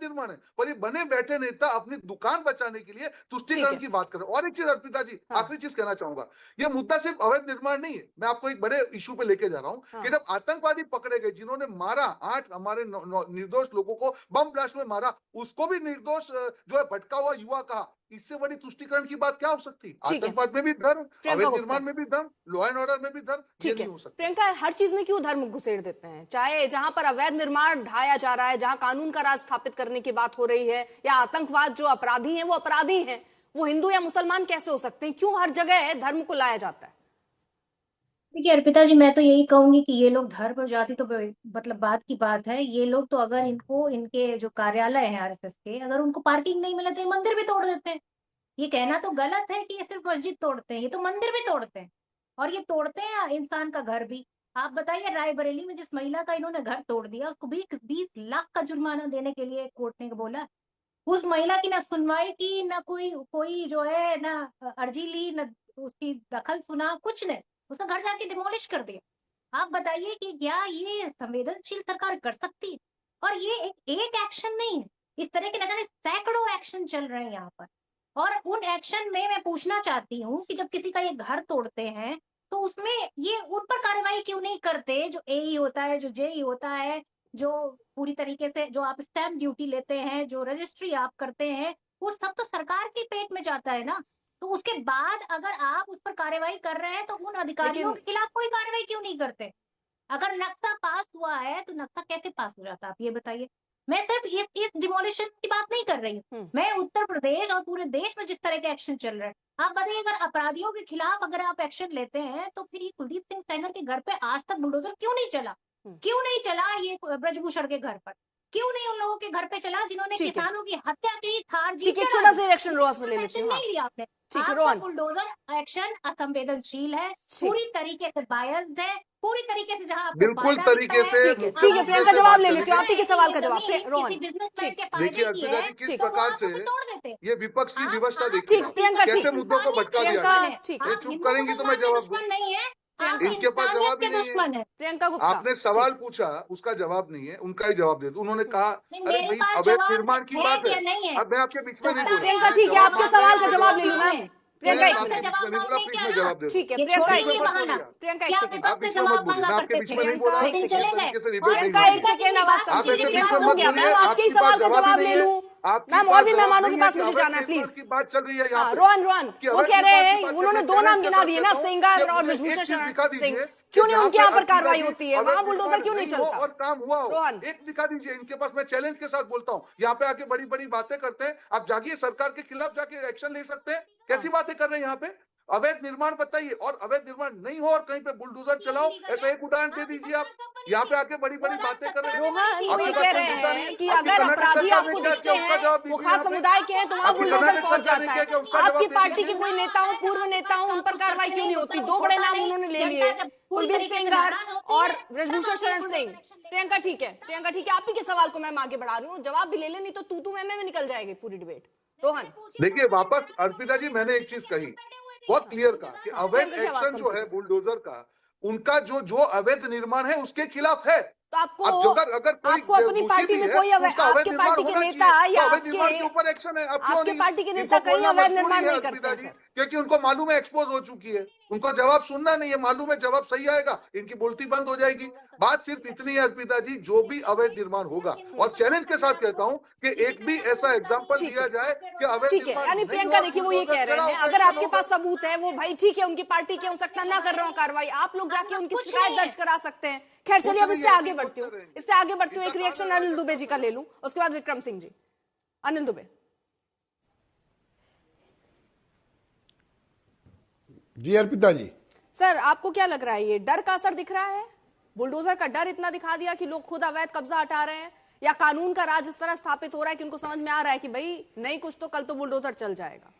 निर्माण है, पर ये बने बैठे नेता अपनी दुकान बचाने के लिए तुष्टीकरण की बात कर रहे हैं। और एक चीज अर्पिता जी, आखिरी चीज कहना चाहूंगा, ये मुद्दा सिर्फ अवैध निर्माण नहीं है, मैं आपको एक बड़े इशू पे लेके जा रहा हूं कि जब आतंकवादी पकड़े गए जिन्होंने मारा 8 हमारे निर्दोष लोगों को बम ब्लास्ट में मारा, उसको भी निर्दोष जो है भटका हुआ युवा कहा। इससे बड़ी तुष्टीकरण की बात क्या हो सकती? आतंकवाद में भी धर्म, अवैध निर्माण में भी धर्म, लॉ एंड ऑर्डर में भी धर्म, ये नहीं हो सकता। प्रियंका, हर चीज में क्यों धर्म घुसेड़ देते हैं? चाहे जहां पर अवैध निर्माण ढाया जा रहा है, जहां कानून का राज स्थापित करने की बात हो रही है, या आतंकवाद, जो अपराधी हैं वो अपराधी हैं, वो हिंदू या मुसलमान कैसे हो सकते हैं? क्यों हर जगह धर्म को लाया जाता है? देखिए अर्पिता जी, मैं तो यही कहूंगी कि ये लोग धर्म और जाति तो मतलब बात की बात है। ये लोग तो अगर इनको, इनके जो कार्यालय हैं आरएसएस के, अगर उनको पार्किंग नहीं मिले तो ये मंदिर भी तोड़ देते हैं। ये कहना तो गलत है कि ये सिर्फ मस्जिद तोड़ते हैं, ये तो मंदिर भी तोड़ते हैं। और ये तोड़ते हैं इंसान का घर भी। आप बताइए, रायबरेली में जिस महिला का इन्होंने घर तोड़ दिया, उसको 20 लाख का जुर्माना देने के लिए कोर्ट ने बोला। उस महिला की ना सुनवाई की, ना कोई कोई जो है ना अर्जी ली, ना उसकी दखल सुना, कुछ नहीं। उसका घर जाके डिमोलिश कर दिया। आप बताइए कि क्या ये संवेदनशील सरकार कर सकती है? और ये एक एक्शन नहीं है, इस तरह के न जाने सैकड़ों एक्शन चल रहे हैं यहाँ पर। और उन एक्शन में मैं पूछना चाहती हूँ कि जब किसी का ये घर तोड़ते हैं तो उसमें ये उन पर कार्रवाई क्यों नहीं करते? जो एई होता है, जो जेई होता है, जो पूरी तरीके से जो आप स्टैंप ड्यूटी लेते हैं, जो रजिस्ट्री आप करते हैं, वो सब तो सरकार के पेट में जाता है ना। तो उसके बाद अगर आप उस पर कार्रवाई कर रहे हैं तो उन अधिकारियों के खिलाफ कोई कार्रवाई क्यों नहीं करते? अगर नक्शा पास हुआ है तो नक्शा कैसे पास हो जाता है, आप ये बताइए। मैं सिर्फ इस डिमोलिशन की बात नहीं कर रही हूँ, मैं उत्तर प्रदेश और पूरे देश में जिस तरह के एक्शन चल रहे हैं, आप बताइए, अगर अपराधियों के खिलाफ अगर आप एक्शन लेते हैं तो फिर ये कुलदीप सिंह सेंगर के घर पे आज तक बुलडोजर क्यों नहीं चला? क्यों नहीं चला ये ब्रजभूषण के घर पर? क्यों नहीं उन लोगों के घर पे चला जिन्होंने किसानों की हत्या की? थार जी छोटा सा एक्शन रोहन से ले लेती हूँ। नहीं लिया आपने। ठीक है रोहन, बुलडोजर एक्शन असंवेदनशील है, पूरी तरीके से बायस्ड है, पूरी तरीके से जहां बिल्कुल तरीके से। ठीक है प्रियंका, जवाब ले लेती हूँ आप ही के सवाल का जवाब। रोहन, देखिए अर्पिता जी, किस प्रकार से ये विपक्ष की विवशता देखिए, प्रियंका कैसे मुद्दों को भटका दिया। ये चुप करेंगी तो मैं जवाब दूं। नहीं है, इनके पास जवाब ही नहीं है। प्रियंका गुप्ता, आपने सवाल पूछा, उसका जवाब नहीं है, उनका ही जवाब दे दो। उन्होंने कहा अरे भाई अवैध निर्माण की बात है। अब मैं आपके बीच में नहीं बोल। प्रियंका ठीक है, आपके सवाल का जवाब ले लूं मैम। प्रियंका एक मिनट, प्लीज मैं जवाब दे। ठीक है प्रियंका एक सेकंड, आप बीच में मत बोलिए, मैं आपके बीच में नहीं बोल रहा हूँ। तरीके से डिबेट नहीं प्रियंका एक सेकंड आवाज कम आप ऐसे कीजिए। बीच में मत बोलिए। मैम आपके ही सवाल का जवाब ले लूं मैम, और भी मेहमानों के पास मुझे जाना है प्लीज। की बात चल रही है यहाँ पे। रोहन वो कह रहे हैं, उन्होंने 2 नाम गिना दिए ना, सेंगर और ब्रजभूषण सिंह, क्यों नहीं उनके यहाँ पर कार्रवाई होती है? वहाँ बुलडोजर क्यों नहीं चलता? और काम हुआ हो, रोहन एक दिखा दीजिए इनके पास। मैं चैलेंज के साथ बोलता हूँ, यहाँ पे आके बड़ी बड़ी बातें करते हैं। आप जागिए, सरकार के खिलाफ जाके एक्शन ले सकते हैं। कैसी बातें कर रहे हैं यहाँ पे? अवैध निर्माण बताइए, और अवैध निर्माण नहीं हो और कहीं पे बुलडोजर चलाओ, ऐसा एक उदाहरण दे दीजिए। आप यहाँ पे आके बड़ी बड़ी बातें कर रहे हैं। रोहन वो ये कह रहे हैं कि अगर अपराधी आपको दिखते हैं, वो खास समुदाय के हैं, तो वहाँ बुलडोजर पहुंच जाता है। आपकी पार्टी के कोई नेता हो, पूर्व नेता हो, उन पर कार्रवाई क्यों नहीं होती? 2 बड़े नाम उन्होंने ले लिए, कुलदीप सेंगर और ब्रजभूषण शरण सिंह। प्रियंका ठीक है, प्रियंका ठीक है, आप ही के सवाल को मैं आगे बढ़ा रही हूँ, जवाब भी ले लेनी तो तू मैं में निकल जाएगी पूरी डिबेट। रोहन देखिए, वापस अर्पिता जी, मैंने एक चीज कही बहुत क्लियर का कि अवैध एक्शन जो है बुलडोजर का, उनका जो अवैध निर्माण है उसके खिलाफ है। तो आपको अपनी पार्टी में कोई आपके पार्टी के नेता या आपके ऊपर एक्शन है। आपके पार्टी के नेता कहीं अवैध निर्माण नहीं करते हैं, क्योंकि उनको मालूम है एक्सपोज हो चुकी है। उनको जवाब सुनना नहीं है, मालूम है जवाब सही आएगा, इनकी बोलती बंद हो जाएगी। बात सिर्फ इतनी है अर्पिता जी, जो भी अवैध निर्माण होगा, और चैलेंज के साथ कहता हूं कि एक भी ऐसा एग्जांपल दिया जाए कि अवैध ठीक है। यानी प्रियंका देखिए, वो ये कह रहे हैं अगर आपके पास सबूत है, वो भाई ठीक है, उनकी पार्टी के हो सकता ना कर रहा हूँ कार्रवाई, आप लोग जाके उनकी शिकायत दर्ज करा सकते हैं। खैर चलिए, अब इससे आगे बढ़ती हूँ, एक रिएक्शन अनिल दुबे जी का ले लूं, उसके बाद विक्रम सिंह जी। अनिल दुबे जी। अर्पिता जी सर, आपको क्या लग रहा है, ये डर का असर दिख रहा है? बुलडोजर का डर इतना दिखा दिया कि लोग खुद अवैध कब्जा हटा रहे हैं, या कानून का राज इस तरह स्थापित हो रहा है कि उनको समझ में आ रहा है कि भाई नहीं कुछ तो कल तो बुलडोजर चल जाएगा?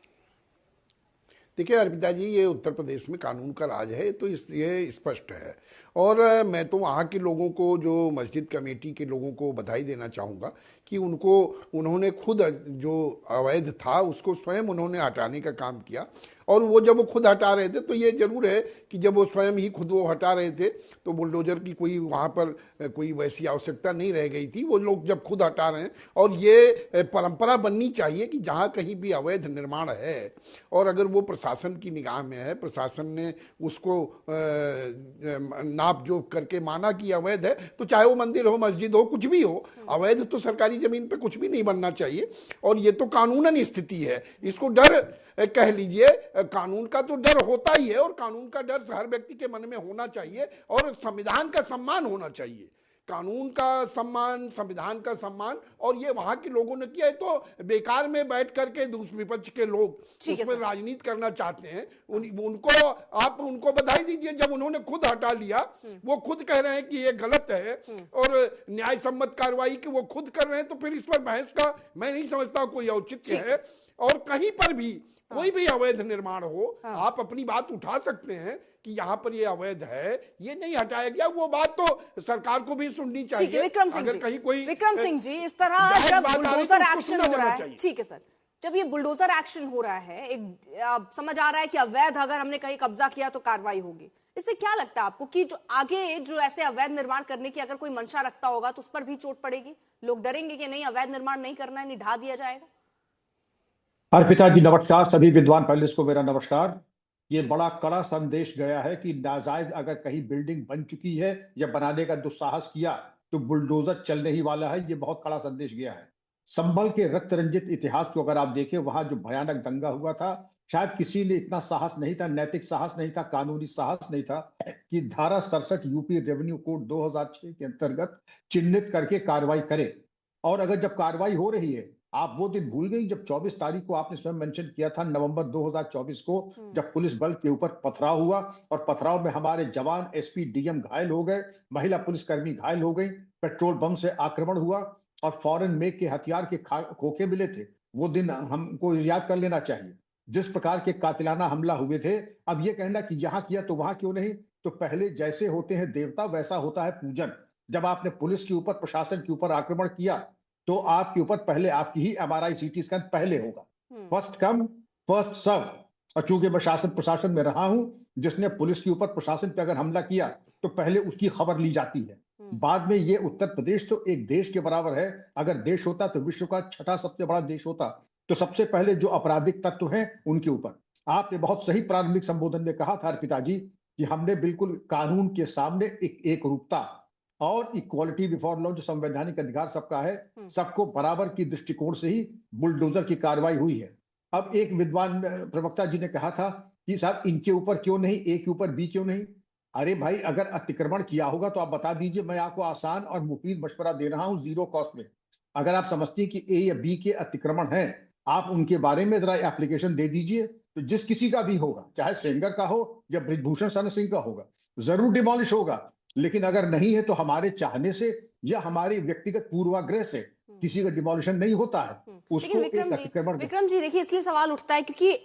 देखिए अर्पिता जी, ये उत्तर प्रदेश में कानून का राज है तो ये स्पष्ट है। और मैं तो वहाँ के लोगों को, जो मस्जिद कमेटी के लोगों को बधाई देना चाहूँगा कि उन्होंने खुद जो अवैध था उसको स्वयं उन्होंने हटाने का काम किया। और वो जब वो खुद हटा रहे थे तो ये जरूर है कि जब वो स्वयं ही खुद वो हटा रहे थे तो बुलडोजर की कोई वहाँ पर कोई वैसी आवश्यकता नहीं रह गई थी। वो लोग जब खुद हटा रहे हैं, और ये परंपरा बननी चाहिए कि जहाँ कहीं भी अवैध निर्माण है और अगर वो प्रशासन की निगाह में है, प्रशासन ने उसको नाप जोख करके माना कि अवैध है, तो चाहे वो मंदिर हो, मस्जिद हो, कुछ भी हो, अवैध तो सरकारी जमीन पे कुछ भी नहीं बनना चाहिए। और ये तो कानूनन स्थिति है, इसको डर कह लीजिए, कानून का तो डर होता ही है और कानून का डर हर व्यक्ति के मन में होना चाहिए और संविधान का सम्मान होना चाहिए। कानून का सम्मान, संविधान का सम्मान, और ये वहां के लोगों ने किया है। तो बेकार में बैठ करके दूसरे विपक्ष के लोग उसमें राजनीति करना चाहते हैं, उनको बधाई दीजिए। जब उन्होंने खुद हटा लिया, वो खुद कह रहे हैं कि ये गलत है और न्याय सम्मत कार्रवाई की वो खुद कर रहे हैं, तो फिर इस पर बहस का मैं नहीं समझता कोई औचित्य है। और कहीं पर भी कोई भी अवैध निर्माण हो, आप अपनी बात उठा सकते हैं कि यहाँ पर ये अवैध है, ये नहीं हटाया गया, वो बात तो सरकार को भी सुननी चाहिए। विक्रम सिंह जी, कहीं कोई विक्रम सिंह जी, इस तरह जब बुलडोजर एक्शन हो रहा है, ठीक है सर, जब ये बुलडोजर एक्शन हो रहा है, एक समझ आ रहा है कि अवैध अगर हमने कहीं कब्जा किया तो कार्रवाई होगी, इससे क्या लगता है आपको कि जो आगे जो ऐसे अवैध निर्माण करने की अगर कोई मंशा रखता होगा तो उस पर भी चोट पड़ेगी? लोग डरेंगे कि नहीं अवैध निर्माण नहीं करना है, नहीं ढा दिया जाएगा? अर्पिता जी नमस्कार, सभी विद्वान पैनलिस्ट को मेरा नमस्कार। ये बड़ा कड़ा संदेश गया है कि नाजायज अगर कहीं बिल्डिंग बन चुकी है या बनाने का दुस्साहस किया तो बुलडोजर चलने ही वाला है। ये बहुत कड़ा संदेश गया है। संभल के रक्त रंजित इतिहास को अगर आप देखें, वहां जो भयानक दंगा हुआ था, शायद किसी ने इतना साहस नहीं था, नैतिक साहस नहीं था, कानूनी साहस नहीं था कि धारा 67 यूपी रेवेन्यू कोड 2006 के अंतर्गत चिन्हित करके कार्रवाई करे। और अगर जब कार्रवाई हो रही है, आप वो दिन भूल गई जब 24 तारीख को आपने स्वयं मेंशन किया था, नवंबर 2024 को, जब पुलिस बल के ऊपर पथराव हुआ और पथराव में हमारे जवान, एसपी, डीएम घायल हो गए, महिला पुलिसकर्मी घायल हो गई, पेट्रोल बम से आक्रमण हुआ और फॉरेन मेक के हथियार के खोखे मिले थे। वो दिन हमको याद कर लेना चाहिए, जिस प्रकार के कातिलाना हमला हुए थे। अब ये कहना कि यहाँ किया तो वहां क्यों नहीं, तो पहले जैसे होते हैं देवता वैसा होता है पूजन। जब आपने पुलिस के ऊपर, प्रशासन के ऊपर आक्रमण किया तो आपके ऊपर पहले आपकी ही MRI CT स्कैन पहले होगा, फर्स्ट कम फर्स्ट सर्व। और चूंकि मैं शासन प्रशासन में रहा हूं, जिसने पुलिस के ऊपर, प्रशासन पे अगर हमला किया तो पहले उसकी खबर ली जाती है, बाद में। ये उत्तर प्रदेश तो एक देश के बराबर है। अगर देश होता तो विश्व का 6ठा सबसे बड़ा देश होता। तो सबसे पहले जो आपराधिक तत्व हैं उनके ऊपर। आपने बहुत सही प्रारंभिक संबोधन में कहा था अर्पिता जी कि हमने बिल्कुल कानून के सामने एक रूपता और इक्वालिटी बिफोर लॉ, जो संवैधानिक अधिकार सबका है, सबको बराबर की दृष्टिकोण से ही बुलडोजर की कार्रवाई हुई है। अब एक विद्वान प्रवक्ता जी ने कहा था कि साहब इनके ऊपर क्यों नहीं, ए के ऊपर बी क्यों नहीं। अरे भाई, अगर अतिक्रमण किया होगा तो आप बता दीजिए, मैं आपको आसान और मुफीद मशवरा दे रहा हूं जीरो कॉस्ट में। अगर आप समझती हैं कि ए या बी के अतिक्रमण है, आप उनके बारे में जरा एप्लीकेशन दे दीजिए, तो जिस किसी का भी होगा, चाहे सेंगर का हो या बृजभूषण शरण सिंह का होगा, जरूर डिमोलिश होगा। लेकिन अगर नहीं है तो हमारे चाहने से या हमारे व्यक्तिगत पूर्वाग्रह से किसी का डिमोलिशन नहीं होता है। उसको विक्रम जी देखिए, इसलिए सवाल उठता है क्योंकि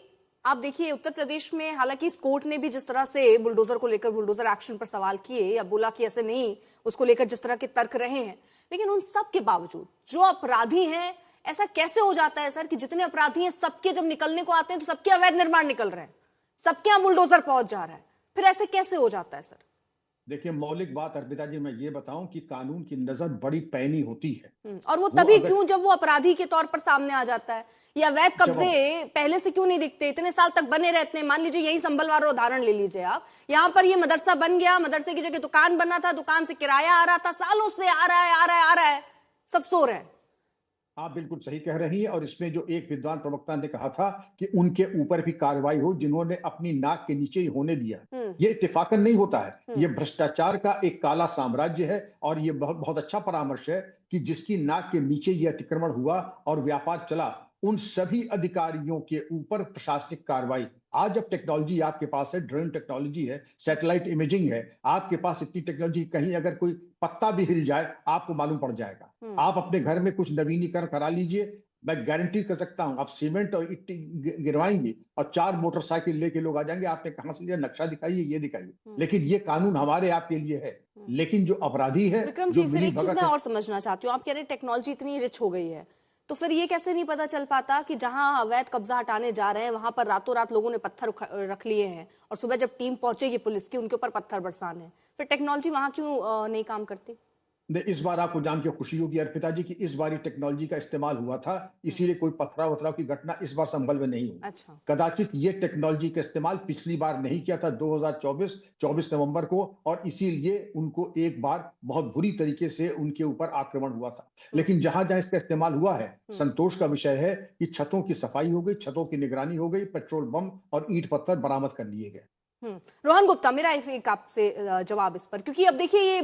आप देखिए उत्तर प्रदेश में हालांकि इस कोर्ट ने भी जिस तरह से बुलडोजर को लेकर, बुलडोजर एक्शन पर सवाल किए या बोला कि ऐसे नहीं, उसको लेकर जिस तरह के तर्क रहे हैं, लेकिन उन सब के बावजूद जो अपराधी हैं, ऐसा कैसे हो जाता है सर कि जितने अपराधी हैं सबके जब निकलने को आते हैं तो सबके अवैध निर्माण निकल रहे हैं, सबके यहाँ बुलडोजर पहुंच जा रहा है, फिर ऐसे कैसे हो जाता है सर? देखिए, मौलिक बात अर्पिता जी मैं ये बताऊं कि कानून की नजर बड़ी पैनी होती है, और वो तभी क्यों जब वो अपराधी के तौर पर सामने आ जाता है। ये अवैध कब्जे पहले से क्यों नहीं दिखते, इतने साल तक बने रहते हैं। मान लीजिए यही संभल वाला उदाहरण ले लीजिए आप, यहाँ पर ये मदरसा बन गया, मदरसे की जगह दुकान बना था, दुकान से किराया आ रहा था, सालों से आ रहा है, सब सो रहे हैं। आप बिल्कुल सही कह रही हैं। और इसमें जो एक विद्वान प्रवक्ता ने कहा था कि उनके ऊपर भी कार्रवाई हो जिन्होंने अपनी नाक के नीचे ही होने दिया, ये इत्तेफाकन नहीं होता है। ये भ्रष्टाचार का एक काला साम्राज्य है। और ये बहुत बहुत अच्छा परामर्श है कि जिसकी नाक के नीचे ये अतिक्रमण हुआ और व्यापार चला, उन सभी अधिकारियों के ऊपर प्रशासनिक कार्रवाई। आज जब टेक्नोलॉजी आपके पास है, ड्रोन टेक्नोलॉजी है, सैटेलाइट इमेजिंग है, आपके पास इतनी टेक्नोलॉजी, कहीं अगर कोई पत्ता भी हिल जाए आपको मालूम पड़ जाएगा। आप अपने घर में कुछ नवीनीकरण करा लीजिए, मैं गारंटी कर सकता हूं, आप सीमेंट और इट्टी गिरवाएंगे और 4 मोटरसाइकिल लेके लोग आ जाएंगे, आपने कहां से लिया, नक्शा दिखाइए, ये दिखाइए। लेकिन ये कानून हमारे आपके लिए है, लेकिन जो अपराधी है, विक्रम जो जी, फिर एक चीज मिलीभगत मैं है, और समझना चाहती हूँ, आप कह रहे टेक्नोलॉजी इतनी रिच हो गई है, तो फिर ये कैसे नहीं पता चल पाता कि जहां अवैध कब्जा हटाने जा रहे हैं वहां पर रातों रात लोगों ने पत्थर रख लिए हैं और सुबह जब टीम पहुंचेगी पुलिस की उनके ऊपर पत्थर बरसाने हैं, फिर टेक्नोलॉजी वहां क्यों नहीं काम करती? इस बार आपको जान के खुशी होगी अर्पिता जी कि इस बार टेक्नोलॉजी का इस्तेमाल हुआ था, इसीलिए कोई पथराव वथराव की घटना इस बार संभल में नहीं हुई। अच्छा। कदाचित ये टेक्नोलॉजी का इस्तेमाल पिछली बार नहीं किया था 2024 नवंबर को, और इसीलिए उनको एक बार बहुत बुरी तरीके से उनके ऊपर आक्रमण हुआ था। लेकिन जहां जहां इसका इस्तेमाल हुआ है, संतोष का विषय है कि छतों की सफाई हो गई, छतों की निगरानी हो गई, पेट्रोल बम और ईंट पत्थर बरामद कर लिए गए। रोहन गुप्ता, मेरा एक आपसे जवाब इस पर, क्योंकि अब देखिए ये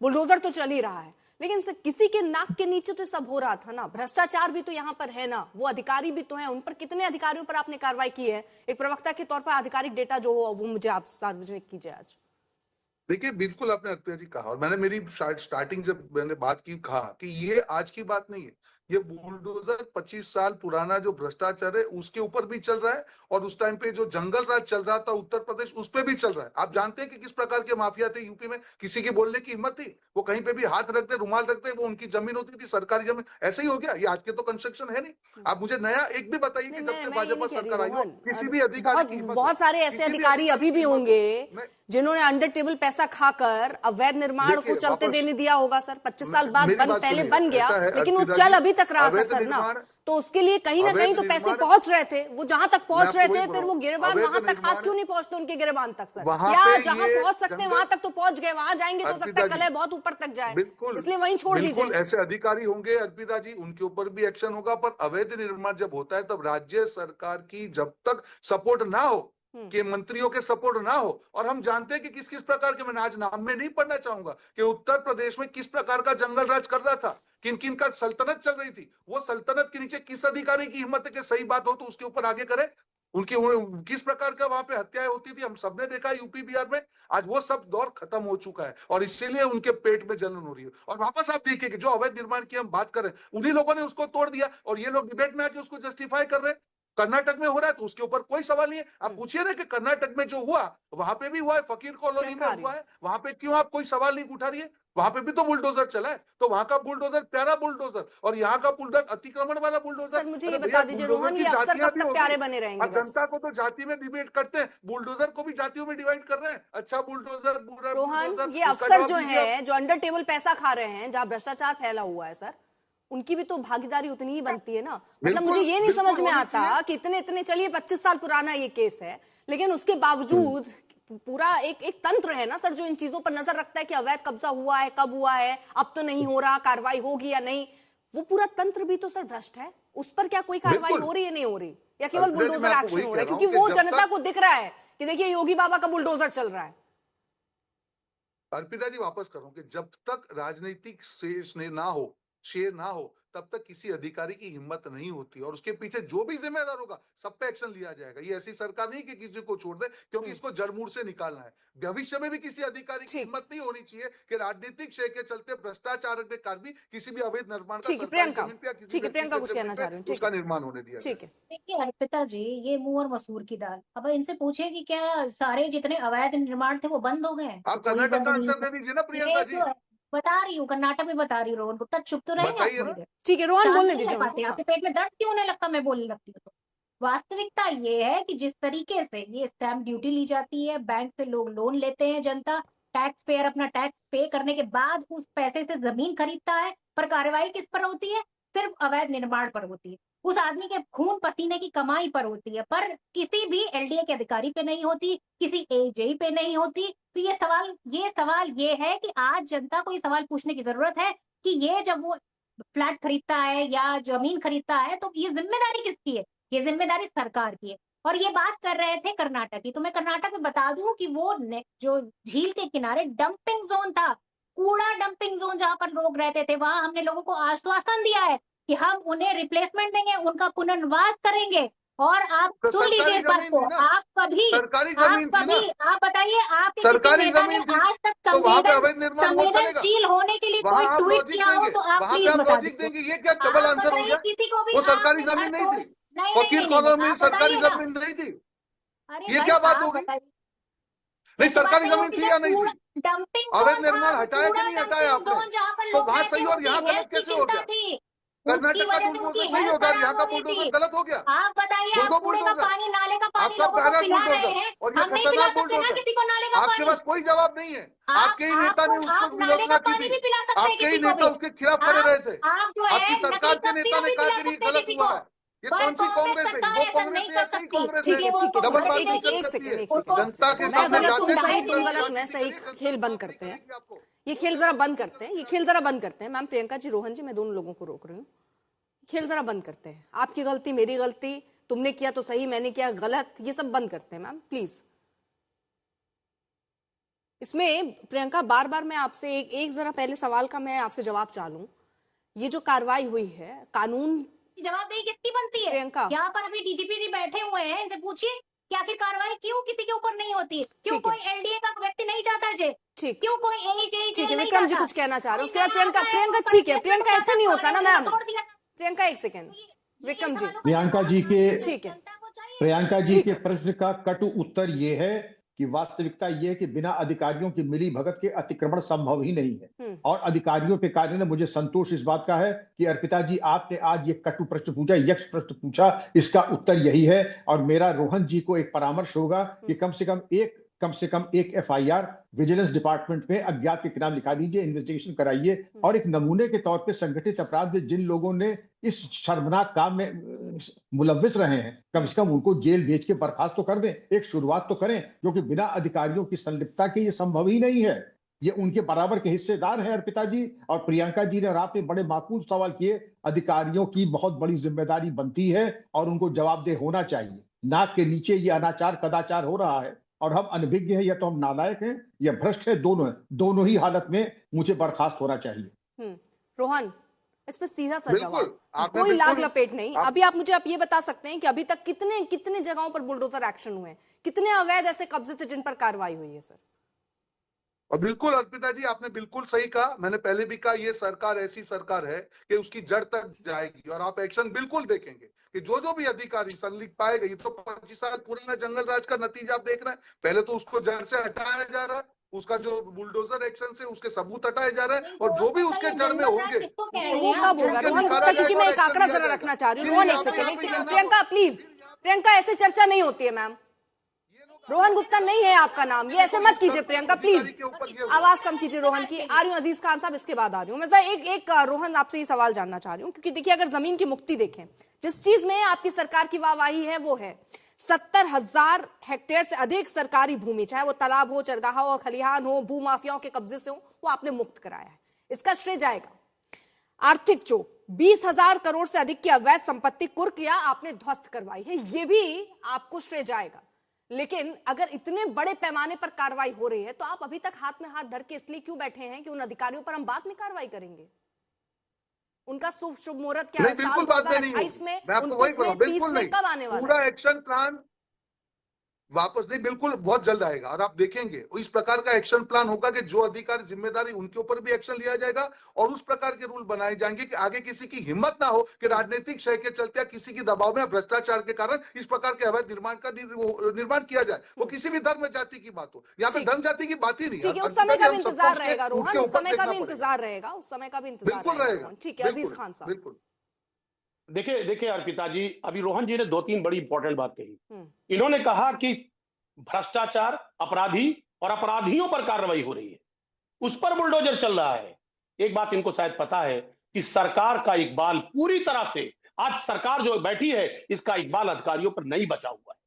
बुलडोजर तो चल ही रहा है, लेकिन किसी के नाक के नीचे तो सब हो रहा था ना, भ्रष्टाचार भी तो यहाँ पर है ना, वो अधिकारी भी तो हैं, उन पर कितने अधिकारियों पर आपने कार्रवाई की है? एक प्रवक्ता के तौर पर आधिकारिक डेटा जो हो वो मुझे आप सार्वजनिक कीजिए आज। देखिए, बिल्कुल आपने अर्पिता जी कहा, और मैंने मेरी स्टार्टिंग जब मैंने बात की, कहा कि ये आज की बात नहीं है, ये बुलडोजर 25 साल पुराना जो भ्रष्टाचार है उसके ऊपर भी चल रहा है, और उस टाइम पे जो जंगल राज चल रहा था उत्तर प्रदेश, उस पे भी चल रहा है। आप जानते हैं कि किस प्रकार के माफिया थे यूपी में, किसी की बोलने की हिम्मत थी? वो कहीं पे भी हाथ रखते, रुमाल रखते, वो उनकी जमीन होती थी, सरकारी जमीन। ऐसे ही हो गया, ये आज के तो कंस्ट्रक्शन है नहीं। आप मुझे नया एक भी बताइए कि जब से भाजपा सरकार आई हो किसी भी अधिकारी की हिम्मत, बहुत सारे ऐसे अधिकारी अभी भी होंगे जिन्होंने अंडर टेबल पैसा खाकर अवैध निर्माण को चलते देने दिया होगा सर। 25 साल बाद पहले बन गया, लेकिन वो चल अभी तक रहा था सर ना, तो उसके लिए कहीं ना कहीं तो पैसे पहुंच रहे थे, वो जहां तक पहुंच रहे थे, फिर वो गिरबान वहां तक हाथ क्यों नहीं पहुंचते उनके गिरबान तक सर? या जहां पहुंच सकते हैं वहां तक तो पहुंच गए, वहां जाएंगे तो सकता है कलह बहुत ऊपर तक जाए, इसलिए वहीं छोड़ दीजिए। ऐसे अधिकारी होंगे अर्पिता जी, उनके ऊपर भी एक्शन होगा, पर अवैध निर्माण जब होता है तब राज्य सरकार की जब तक सपोर्ट ना हो, कि मंत्रियों के सपोर्ट ना हो, और हम जानते हैं कि किस किस प्रकार के, मैं आज नाम में नहीं पढ़ना चाहूंगा कि उत्तर प्रदेश में किस प्रकार का जंगल राज कर रहा था, किन किन का सल्तनत चल रही थी, वो सल्तनत के नीचे किस अधिकारी की हिम्मत है कि सही बात हो तो उसके ऊपर आगे करे, उनकी किस प्रकार का वहां पे हत्याएं होती थी, हम सबने देखा है यूपी बिहार में। आज वो सब दौर खत्म हो चुका है, और इसीलिए उनके पेट में जलन हो रही है। और वापस आप देखिए कि जो अवैध निर्माण की हम बात कर रहे हैं, उन्हीं लोगों ने उसको तोड़ दिया, और ये लोग डिबेट में आके उसको जस्टिफाई कर रहे हैं। कर्नाटक में हो रहा है तो उसके ऊपर कोई सवाल नहीं है। आप पूछिए ना कि कर्नाटक में जो हुआ वहां पे भी हुआ है, फकीर कॉलोनी में हुआ है, वहां पे क्यों आप कोई सवाल नहीं उठा रही है? वहां पे भी तो बुलडोजर चला है, तो वहां का बुलडोजर प्यारा बुलडोजर, और यहाँ का बुलडोजर अतिक्रमण वाला बुलडोजर। मुझे ये बता दीजिए रोहन, ये अफसर कब तक प्यारे बने रहेंगे? जनता को तो जाति में डिबेट करते हैं, बुलडोजर को भी जातियों में डिवाइड कर रहे हैं, अच्छा बुलडोजर, बुरा रोहन, ये अफसर जो है जो अंडर टेबल पैसा खा रहे हैं, जहां भ्रष्टाचार फैला हुआ है सर, उनकी भी तो भागीदारी उतनी ही बनती है ना। मतलब मुझे ये नहीं समझ में आता कि इतने चलिए 25 साल पुराना ये केस है, लेकिन उसके बावजूद पूरा एक तंत्र है ना सर जो इन चीजों पर नजर रखता है कि अवैध कब्जा हुआ है, कब हुआ है, अब तो नहीं हो रहा, कार्रवाई होगी या नहीं। वो पूरा तंत्र भी तो सर भ्रष्ट है, उस पर क्या कोई कार्रवाई हो रही है, नहीं हो रही, या केवल बुलडोजर एक्शन हो रहा है? क्योंकि वो जनता को दिख रहा है कि देखिए योगी बाबा का बुलडोजर चल रहा है। अर्पिता जी, वापस करूं कि जब तक राजनीतिक शेर ना हो तब तक किसी अधिकारी की हिम्मत नहीं होती, और उसके पीछे जो भी जिम्मेदार होगा सब पे एक्शन लिया जाएगा। ये ऐसी सरकार नहीं कि किसी को छोड़ दे, क्योंकि इसको जड़मूल से निकालना है। भविष्य में भी किसी अधिकारी की हिम्मत नहीं होनी चाहिए कि राजनीतिक शेर के चलते भ्रष्टाचार के कारण भी किसी भी अवैध निर्माण का प्रियंका कुछ कहना चाह रही हूँ, उसका निर्माण होने दिया। ठीक है, देखिए अर्पिता जी, ये मुंह और मसूर की दाल। अब इनसे पूछे कि क्या सारे जितने अवैध निर्माण थे वो बंद हो गए? आप कर्नाटक का आंसर दे दीजिए ना प्रियंका जी। बता रही हूँ, कर्नाटक में बता रही हूँ। रोहन गुप्ता चुप तो रहेंगे आप थोड़ी देर? ठीक है रोहन, बोलने दीजिए। आपके पेट में दर्द क्यों होने लगता मैं बोलने लगती हूँ तो? वास्तविकता ये है कि जिस तरीके से ये स्टैंप ड्यूटी ली जाती है, बैंक से लोग लोन लेते हैं, जनता टैक्स पेयर अपना टैक्स पे करने के बाद उस पैसे से जमीन खरीदता है, पर कार्रवाई किस पर होती है? सिर्फ अवैध निर्माण पर होती है, उस आदमी के खून पसीने की कमाई पर होती है, पर किसी भी एलडीए के अधिकारी पे नहीं होती, किसी एजेई पे नहीं होती। तो ये सवाल ये है कि आज जनता को ये सवाल पूछने की जरूरत है कि ये जब वो फ्लैट खरीदता है या जमीन खरीदता है तो ये जिम्मेदारी किसकी है? ये जिम्मेदारी सरकार की है। और ये बात कर रहे थे कर्नाटक की, तो मैं कर्नाटक में बता दूं कि वो जो झील के किनारे डंपिंग जोन था, कूड़ा डंपिंग जोन, जहां पर लोग रहते थे, वहां हमने लोगों को आश्वासन दिया है कि हम उन्हें रिप्लेसमेंट देंगे, उनका पुनर्वास करेंगे। और आप तो सुन लीजिए सरकारी इस बात जमीन को, थी ना, आप सरकारी जमीन थी ना, आप बताइए, आपके किसी सरकारी नेता ने जमीन थी, आज तक तो वहां पे अवैध निर्माण वो चलेगा? संवेदनशील होने के लिए वहां कोई आप ट्वीट लॉजिक किया हो देंगे, तो आप वहां पे प्लीज आप बता लॉजिक दीजिए। देंगे, ये क्या डबल आप आंसर हो बताइए गया? किसी को भी वो सरकारी आपने घर जमीन नहीं तोड़, थी, नहीं फकीर नहीं कॉलोनी आप सरकारी बताइए ना। जमीन नहीं थी, अरे ये भाई क्या बात आप हो गई? बताइए, नहीं, ऐसी बात सरकारी नहीं जमीन होती थी जब या नहीं कूड़ा थी? डंपिंग अवैध जोन था, निर्माण वो हटाया कि कूड़ा नहीं हटाया डंपिंग आपने? जोन जहाँ पर तो लोग वहां रहते सही हैं, और यहाँ उनकी गलत हेल्थ की कैसे हो चिंता गया? थी, उसकी कर्नाटक का वजह से बुलडोजर उनकी सही हेल्थ होगा, खराब यहाँ का हो रही बुलडोजर थी। गलत हो गया? आप बताइए, दो आप कूड़े का बुलडोजर, पानी, नाले का पानी आपका लोगों को पहला पिला रहे बुलडोजर हैं, और ये हम नहीं पिला खतरनाक सकते ना बुलडोजर। किसी को नाले का आपके पानी। पास कोई जवाब नहीं है, आपके ही नेता ने उसको आप नाले विलोचना का की पानी थी, भी पिला सकते हैं आपके ही किसी को नेता भी। उसके खिलाफ खड़े रहे थे, आप जो है आपकी सरकार नकली के नेता तस्वीरें ने भी कहा पिला कि ये सकते हैं गलत किसी हुआ को। है। ये पर कौन सी कांग्रेस है? वो ऐसा कांग्रेस नहीं है, कर ऐसी सकती। कांग्रेस ठीक है, है, ठीक है, डबल ठीक है, बातचीत चल एक सकती सेकंड, है, एक सेकंड। जनता के मैं सामने गलत, तुम जाते सही, समय तुम जो गलत, मैं राजनीति सही, करेगी, खेल बंद करते हैं। ये खेल जरा बंद करते हैं, ये खेल जरा बंद करते हैं। मैम प्रियंका जी, रोहन जी, मैं दोनों लोगों को रोक रही हूँ। खेल जरा बंद करते हैं। आपकी गलती, मेरी गलती, तुमने किया तो सही, मैंने किया गलत, ये सब बंद करते हैं मैम प्लीज। इसमें प्रियंका, बार बार मैं आपसे एक जरा पहले सवाल का मैं आपसे जवाब चाह लूं। ये जो कार्रवाई हुई है, कानून जवाबदेही किसकी बनती है? प्रियंका, यहाँ पर अभी डीजीपी जी बैठे हुए हैं, इनसे पूछिए कि आखिर कार्रवाई क्यों किसी के ऊपर नहीं होती? क्यों कोई एलडीए का व्यक्ति नहीं जाता जेल? ठीक, क्यों कोई एजेई ठीक है, नहीं विक्रम जी जाता? कुछ कहना चाह रहे हैं, उसके बाद कोई प्रियंका, नया प्रियंका आता है, ठीक है, वो प्रियंका ऐसा नहीं होता ना मैम। तोड़ दिया। प्रियंका एक सेकेंड, विक्रम जी, प्रियंका जी के ठीक है, प्रियंका जी ठीक के है। प्रश्न का कटु उत्तर ये है कि वास्तविकता ये है कि बिना अधिकारियों की मिली भगत के अतिक्रमण संभव ही नहीं है। और अधिकारियों के कार्य ने मुझे संतोष इस बात का है कि अर्पिता जी, आपने आज ये कटु प्रश्न पूछा, यक्ष प्रश्न पूछा, इसका उत्तर यही है। और मेरा रोहन जी को एक परामर्श होगा कि कम से कम एक एफआईआर विजिलेंस डिपार्टमेंट में अज्ञात के खिलाफ लिखा दीजिए, इन्वेस्टिगेशन कराइए। और एक नमूने के तौर पे संगठित अपराध में जिन लोगों ने इस शर्मनाक काम में मुलव्विस रहे हैं, कम से कम उनको जेल भेज के बर्खास्त तो कर दें, एक शुरुआत तो करें, क्योंकि बिना अधिकारियों की संलिप्तता के ये संभव ही नहीं है। ये उनके बराबर के हिस्सेदार हैं अर्पिता जी और प्रियंका जी ने, और आपने बड़े माकूल सवाल किए। अधिकारियों की बहुत बड़ी जिम्मेदारी बनती है और उनको जवाबदेह होना चाहिए। नाक के नीचे ये अनाचार कदाचार हो रहा है और हम अनभिज्ञ हैं, या तो हम नालायक हैं या भ्रष्ट है, दोनों ही हालत में मुझे बर्खास्त होना चाहिए। रोहन, इस पर सीधा सा बिल्कुल, जवाब, आपने कोई बिल्कुल- लाग लपेट नहीं। अभी आप मुझे ये बता सकते हैं कि अभी तक कितने कितने जगहों पर बुलडोजर एक्शन हुए हैं, कितने अवैध ऐसे कब्जे थे जिन पर कार्रवाई हुई है सर? और बिल्कुल अर्पिता जी, आपने बिल्कुल सही कहा। मैंने पहले भी कहा, ये सरकार ऐसी सरकार है कि उसकी जड़ तक जाएगी और आप एक्शन बिल्कुल देखेंगे कि जो भी अधिकारी संलिप्त पाए गए। तो 25 साल पुराना जंगल राज का नतीजा आप देख रहे हैं। पहले तो उसको जड़ से हटाया जा रहा है, उसका जो बुलडोजर एक्शन से उसके सबूत हटाए जा रहे हैं, और जो भी उसके जड़ में होंगे वो कब होगा रोहन गुप्ता? क्योंकि मैं एक आंकड़ा जरा रखना चाह रही हूँ। रोहन एक सेकेंड, प्रियंका प्लीज, प्रियंका ऐसे चर्चा नहीं होती है मैम। रोहन गुप्ता नहीं है आपका नाम, ये ऐसे मत कीजिए प्रियंका प्लीज, आवाज कम कीजिए रोहन की। आ रही हूँ अजीज खान साहब, इसके बाद आ रही हूँ मैं। एक रोहन आपसे ये सवाल जानना चाह रही हूँ, क्योंकि देखिए अगर जमीन की मुक्ति देखें, जिस चीज में आपकी सरकार की वाहवाही है वो है 70,000 हेक्टेयर से अधिक सरकारी भूमि, चाहे वो तालाब हो, चरगाह हो, खलिहान हो, भूमाफियाओं के कब्जे से हो, वो आपने मुक्त कराया है। इसका श्रेय जाएगा आर्थिक जो 20,000 करोड़ से अधिक की अवैध संपत्ति कुर्क या आपने ध्वस्त करवाई है, ये भी आपको श्रेय जाएगा। लेकिन अगर इतने बड़े पैमाने पर कार्रवाई हो रही है, तो आप अभी तक हाथ में हाथ धर के इसलिए क्यों बैठे हैं कि उन अधिकारियों पर हम बाद में कार्रवाई करेंगे? उनका शुभ मुहूर्त क्या है? बिल्कुल बात नहीं, 2028 में, मैं आपको वही 29 में, 30 में कब आने वाला? पूरा एक्शन प्लान वापस नहीं, बिल्कुल बहुत जल्द आएगा। और आप देखेंगे इस प्रकार का एक्शन प्लान होगा कि जो अधिकारी जिम्मेदारी, उनके ऊपर भी एक्शन लिया जाएगा और उस प्रकार के रूल बनाए जाएंगे कि आगे किसी की हिम्मत ना हो कि राजनीतिक शय के चलते या किसी की दबाव में, भ्रष्टाचार के कारण इस प्रकार के अवैध निर्माण किया जाए। वो किसी भी धर्म जाति की बात हो, यहाँ पे धर्म जाति की बात ही नहीं। ठीक है, उस समय का भी इंतजार रहेगा रोहन, उस समय का भी इंतजार रहेगा, उस समय का भी इंतजार बिल्कुल रहेगा। ठीक है अजीज खान साहब। बिल्कुल, देखिए अर्पिता जी, अभी रोहन जी ने 2-3 बड़ी इंपॉर्टेंट बात कही। इन्होंने कहा कि भ्रष्टाचार, अपराधी और अपराधियों पर कार्रवाई हो रही है, उस पर बुलडोजर चल रहा है। एक बात इनको शायद पता है कि सरकार का इकबाल पूरी तरह से, आज सरकार जो बैठी है, इसका इकबाल अधिकारियों पर नहीं बचा हुआ है।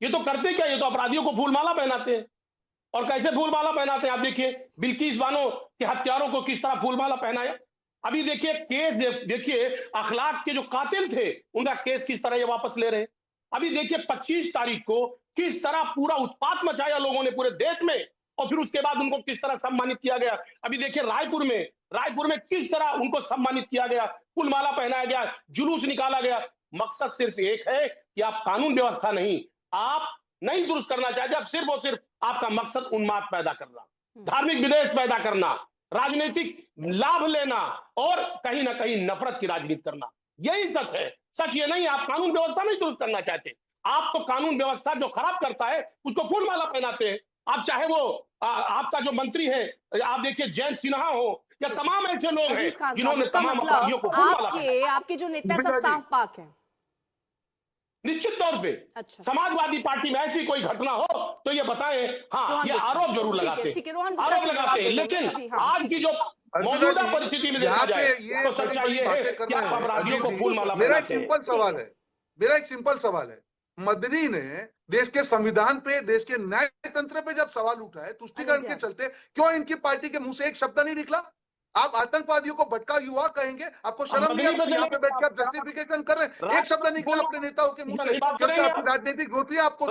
ये तो करते क्या, ये तो अपराधियों को फूलमाला पहनाते हैं। और कैसे फूलमाला पहनाते हैं आप देखिए, बिल्किस बानो के हत्यारों को किस तरह फूलमाला पहनाया। अभी देखिए केस, देखिए अखलाक के जो कातिल थे उनका केस किस तरह ये वापस ले रहे हैं। अभी देखिए 25 तारीख को किस तरह पूरा उत्पात मचाया लोगों ने पूरे देश में, और फिर उसके बाद उनको किस तरह सम्मानित किया गया। अभी देखिए रायपुर में किस तरह उनको सम्मानित किया गया, फूलमाला पहनाया गया, जुलूस निकाला गया। मकसद सिर्फ एक है कि आप कानून व्यवस्था नहीं, आप नहीं दुरुस्त करना चाहते, आप सिर्फ और सिर्फ आपका मकसद उन्माद पैदा करना, धार्मिक विद्वेष पैदा करना, राजनीतिक लाभ लेना और कहीं ना कहीं नफरत की राजनीति करना। यही सच है। सच ये नहीं, आप कानून व्यवस्था नहीं दुरुस्त करना चाहते, आप तो कानून व्यवस्था जो खराब करता है उसको फूलमाला पहनाते हैं। आप चाहे वो आपका जो मंत्री है, आप देखिए जयंत सिन्हा हो या तमाम ऐसे लोग हैं जिन्होंने तमाम अपराधियों को फूलमाला। आपके जो नेता सब साफ पाक है निश्चित तौर पे। अच्छा। समाजवादी पार्टी में ऐसी कोई घटना हो तो ये बताएं। हाँ, ये आरोप जरूर लगाते हैं, आरोप लगाते हैं, लेकिन आज की जो मौजूदा परिस्थिति में देखा जाए तो सच्चाई ये है कि आप अपराधियों को फूलमाला। मेरा एक सिंपल सवाल है, मदनी ने देश के संविधान पे, देश के न्याय तंत्र पे जब सवाल उठा है तुष्टिकरण के चलते, क्यों इनकी पार्टी के मुंह से एक शब्द नहीं निकला? आप आतंकवादियों को भटका युवा कहेंगे, आपको शर्म नहीं आता? यहाँ पे बैठ के आप जस्टिफिकेशन कर रहे हैं, एक शब्द निकला अपने नेताओं के मुंह से, क्योंकि आपकी राजनीतिक रोटी आपको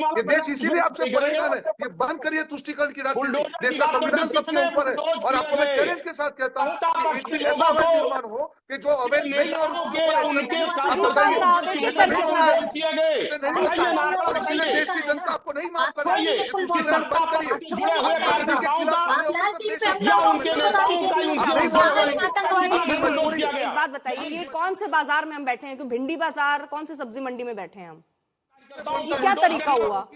ये देश इसीलिए आपसे परेशान है। ये बंद करिए तुष्टिकरण की राजनीति, देश का संविधान सबके ऊपर है। और आपको मैं चैलेंज के साथ कहता हूँ कि ऐसा अवैध निर्माण हो कि जो अवैध नहीं है और उसके ऊपर इसीलिए देश की जनता आपको नहीं माफ कर रही है। तुष्टिकरण बंद करिए। एक बात बताइए, ये कौन से बाजार में हम बैठे हैं? क्योंकि भिंडी बाजार, कौन से सब्जी मंडी में बैठे हैं हम? ये क्या तरीका हुआ?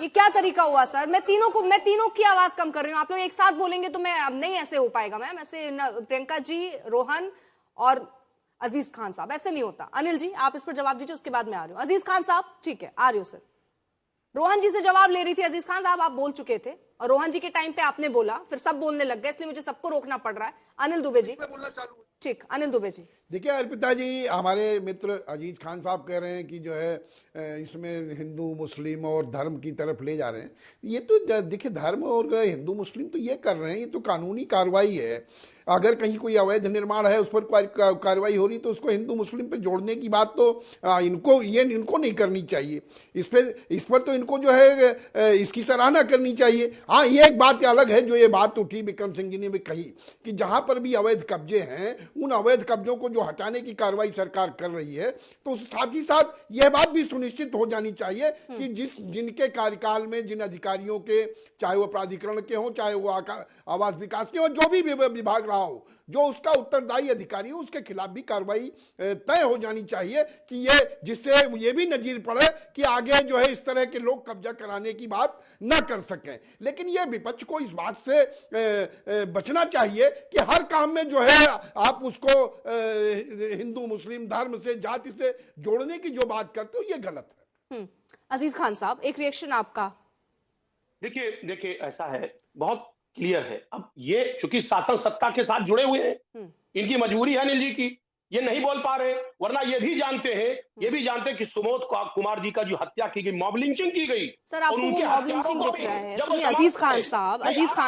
ये क्या तरीका हुआ सर? मैं तीनों की आवाज कम कर रही हूँ, आप लोग एक साथ बोलेंगे तो मैं अब नहीं ऐसे हो पाएगा मैम। ऐसे प्रियंका जी, रोहन और अजीज खान साहब, ऐसे नहीं होता। अनिल जी आप इस पर जवाब दीजिए, उसके बाद मैं आ रही हूँ। अजीज खान साहब ठीक है, आ रही हूँ सर। रोहन जी से जवाब ले रही थी। अजीज खान साहब आप बोल चुके थे और रोहन जी के टाइम पे आपने बोला, फिर सब बोलने लग गए, इसलिए मुझे सबको रोकना पड़ रहा है। अनिल दुबे जी ठीक, अनिल दुबे जी। देखिए अर्पिता जी, हमारे मित्र अजीज खान साहब कह रहे हैं कि जो है इसमें हिंदू मुस्लिम और धर्म की तरफ ले जा रहे हैं। ये तो देखिए धर्म और हिंदू मुस्लिम तो ये कर रहे हैं, ये तो कानूनी कार्रवाई है। अगर कहीं कोई अवैध निर्माण है उस पर कार्रवाई हो रही तो उसको हिंदू मुस्लिम पे जोड़ने की बात तो इनको नहीं करनी चाहिए। इस पर तो इनको जो है इसकी सराहना करनी चाहिए। हाँ, ये एक बात अलग है जो ये बात उठी विक्रम सिंह जी ने भी कही कि जहां पर भी अवैध कब्जे हैं उन अवैध कब्जों को जो हटाने की कार्रवाई सरकार कर रही है, तो साथ ही साथ यह बात भी सुनिश्चित हो जानी चाहिए कि जिनके कार्यकाल में जिन अधिकारियों के, चाहे वो प्राधिकरण के हों, चाहे वो आवास विकास के हों, जो भी विभाग रहा हो, जो उसका उत्तरदायी अधिकारी हो, उसके खिलाफ भी कार्रवाई तय हो जानी चाहिए कि ये, जिससे ये भी नजीर पड़े कि आगे जो है इस तरह के लोग कब्जा कराने की बात न कर सकें। लेकिन ये विपक्ष को इस बात से बचना चाहिए कि हर काम में जो है आप उसको हिंदू मुस्लिम धर्म से, जाति से जोड़ने की जो बात करते हो, ये गलत है। अजीज खान साहब एक रिएक्शन आपका। देखिए ऐसा है, बहुत क्लियर है। अब ये चूंकि शासन सत्ता के साथ जुड़े हुए हैं, इनकी मजबूरी है अनिल जी की, ये नहीं बोल पा रहे, वरना ये भी जानते हैं कि सुमोद कुमार जी का जो हत्या की गई, मॉब लिंचिंग की गई। सर आपको वो मॉब लिंचिंग दिख रहा है? सुनिए अजीज खान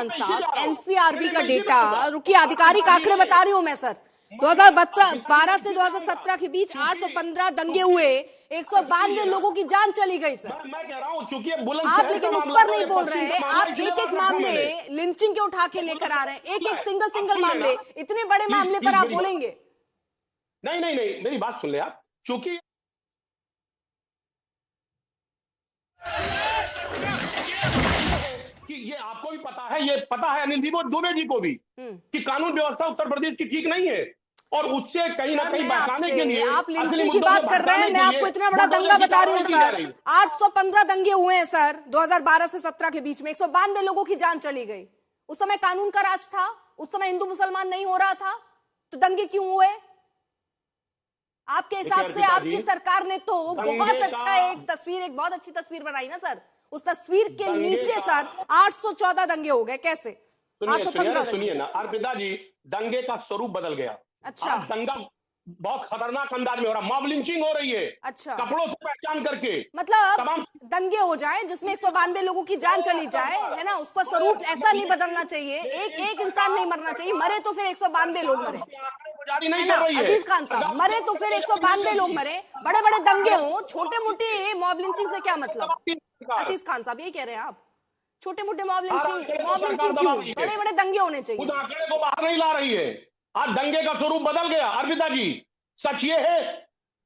साहब एनसीआरबी का डेटा, रुकिए आधिकारिक आंकड़े बता रही हूँ मैं सर। 2012 से 2017 के बीच 815 दंगे हुए, 192 लोगों की जान चली गई सर। मैं कह रहा हूं चूंकि आप लेकिन उस पर नहीं बोल रहे हैं, आप एक मामले लिंचिंग के उठा के लेकर आ रहे हैं, एक सिंगल मामले, इतने बड़े मामले पर आप बोलेंगे? नहीं, मेरी बात सुन ले आप। चूंकि ये आपको भी पता है, ये पता है अनिल जी को, दुबे जी को भी, कि कानून व्यवस्था उत्तर प्रदेश की ठीक नहीं है, और उससे कहीं ना कहीं बचाने के लिए आप लिंचिंग की बात कर रहे हैं। मैं आपको इतना बड़ा दंगा बता रही हूँ सर, 815 दंगे हुए हैं सर 2012 से 17 के बीच में, 192 लोगों की जान चली गई। उस समय कानून का राज था, उस समय हिंदू मुसलमान नहीं हो रहा था, तो दंगे क्यों हुए? आपके हिसाब से आपकी सरकार ने तो बहुत अच्छा एक बहुत अच्छी तस्वीर बनाई ना सर। उस तस्वीर के नीचे सर 814 दंगे हो गए। कैसे? 815। सुनिए ना अर्पिता जी, दंगे का स्वरूप बदल गया। अच्छा, दंगा बहुत खतरनाक अंदाज में हो रहा, मॉब लिंचिंग हो रही है। अच्छा, कपड़ों से पहचान करके, मतलब दंगे हो जाए जिसमें 192 लोगों की जान चली जाए, है ना, उसका स्वरूप ऐसा नहीं बदलना चाहिए। एक इंसान नहीं मरना चाहिए, मरे तो फिर 192 लोग मरे। अजीज खान साहब, मरे तो फिर 192 लोग मरे। बड़े बड़े दंगे हो, छोटे मोटे मॉब लिंचिंग से क्या मतलब? अजीज खान साहब ये कह रहे हैं आप? छोटे मोटे मॉब लिंचिंग क्यों? बड़े बड़े दंगे होने चाहिए। उस आंकड़े को बाहर नहीं ला रही है। आज दंगे का स्वरूप बदल गया। अर्पिता जी, सच ये है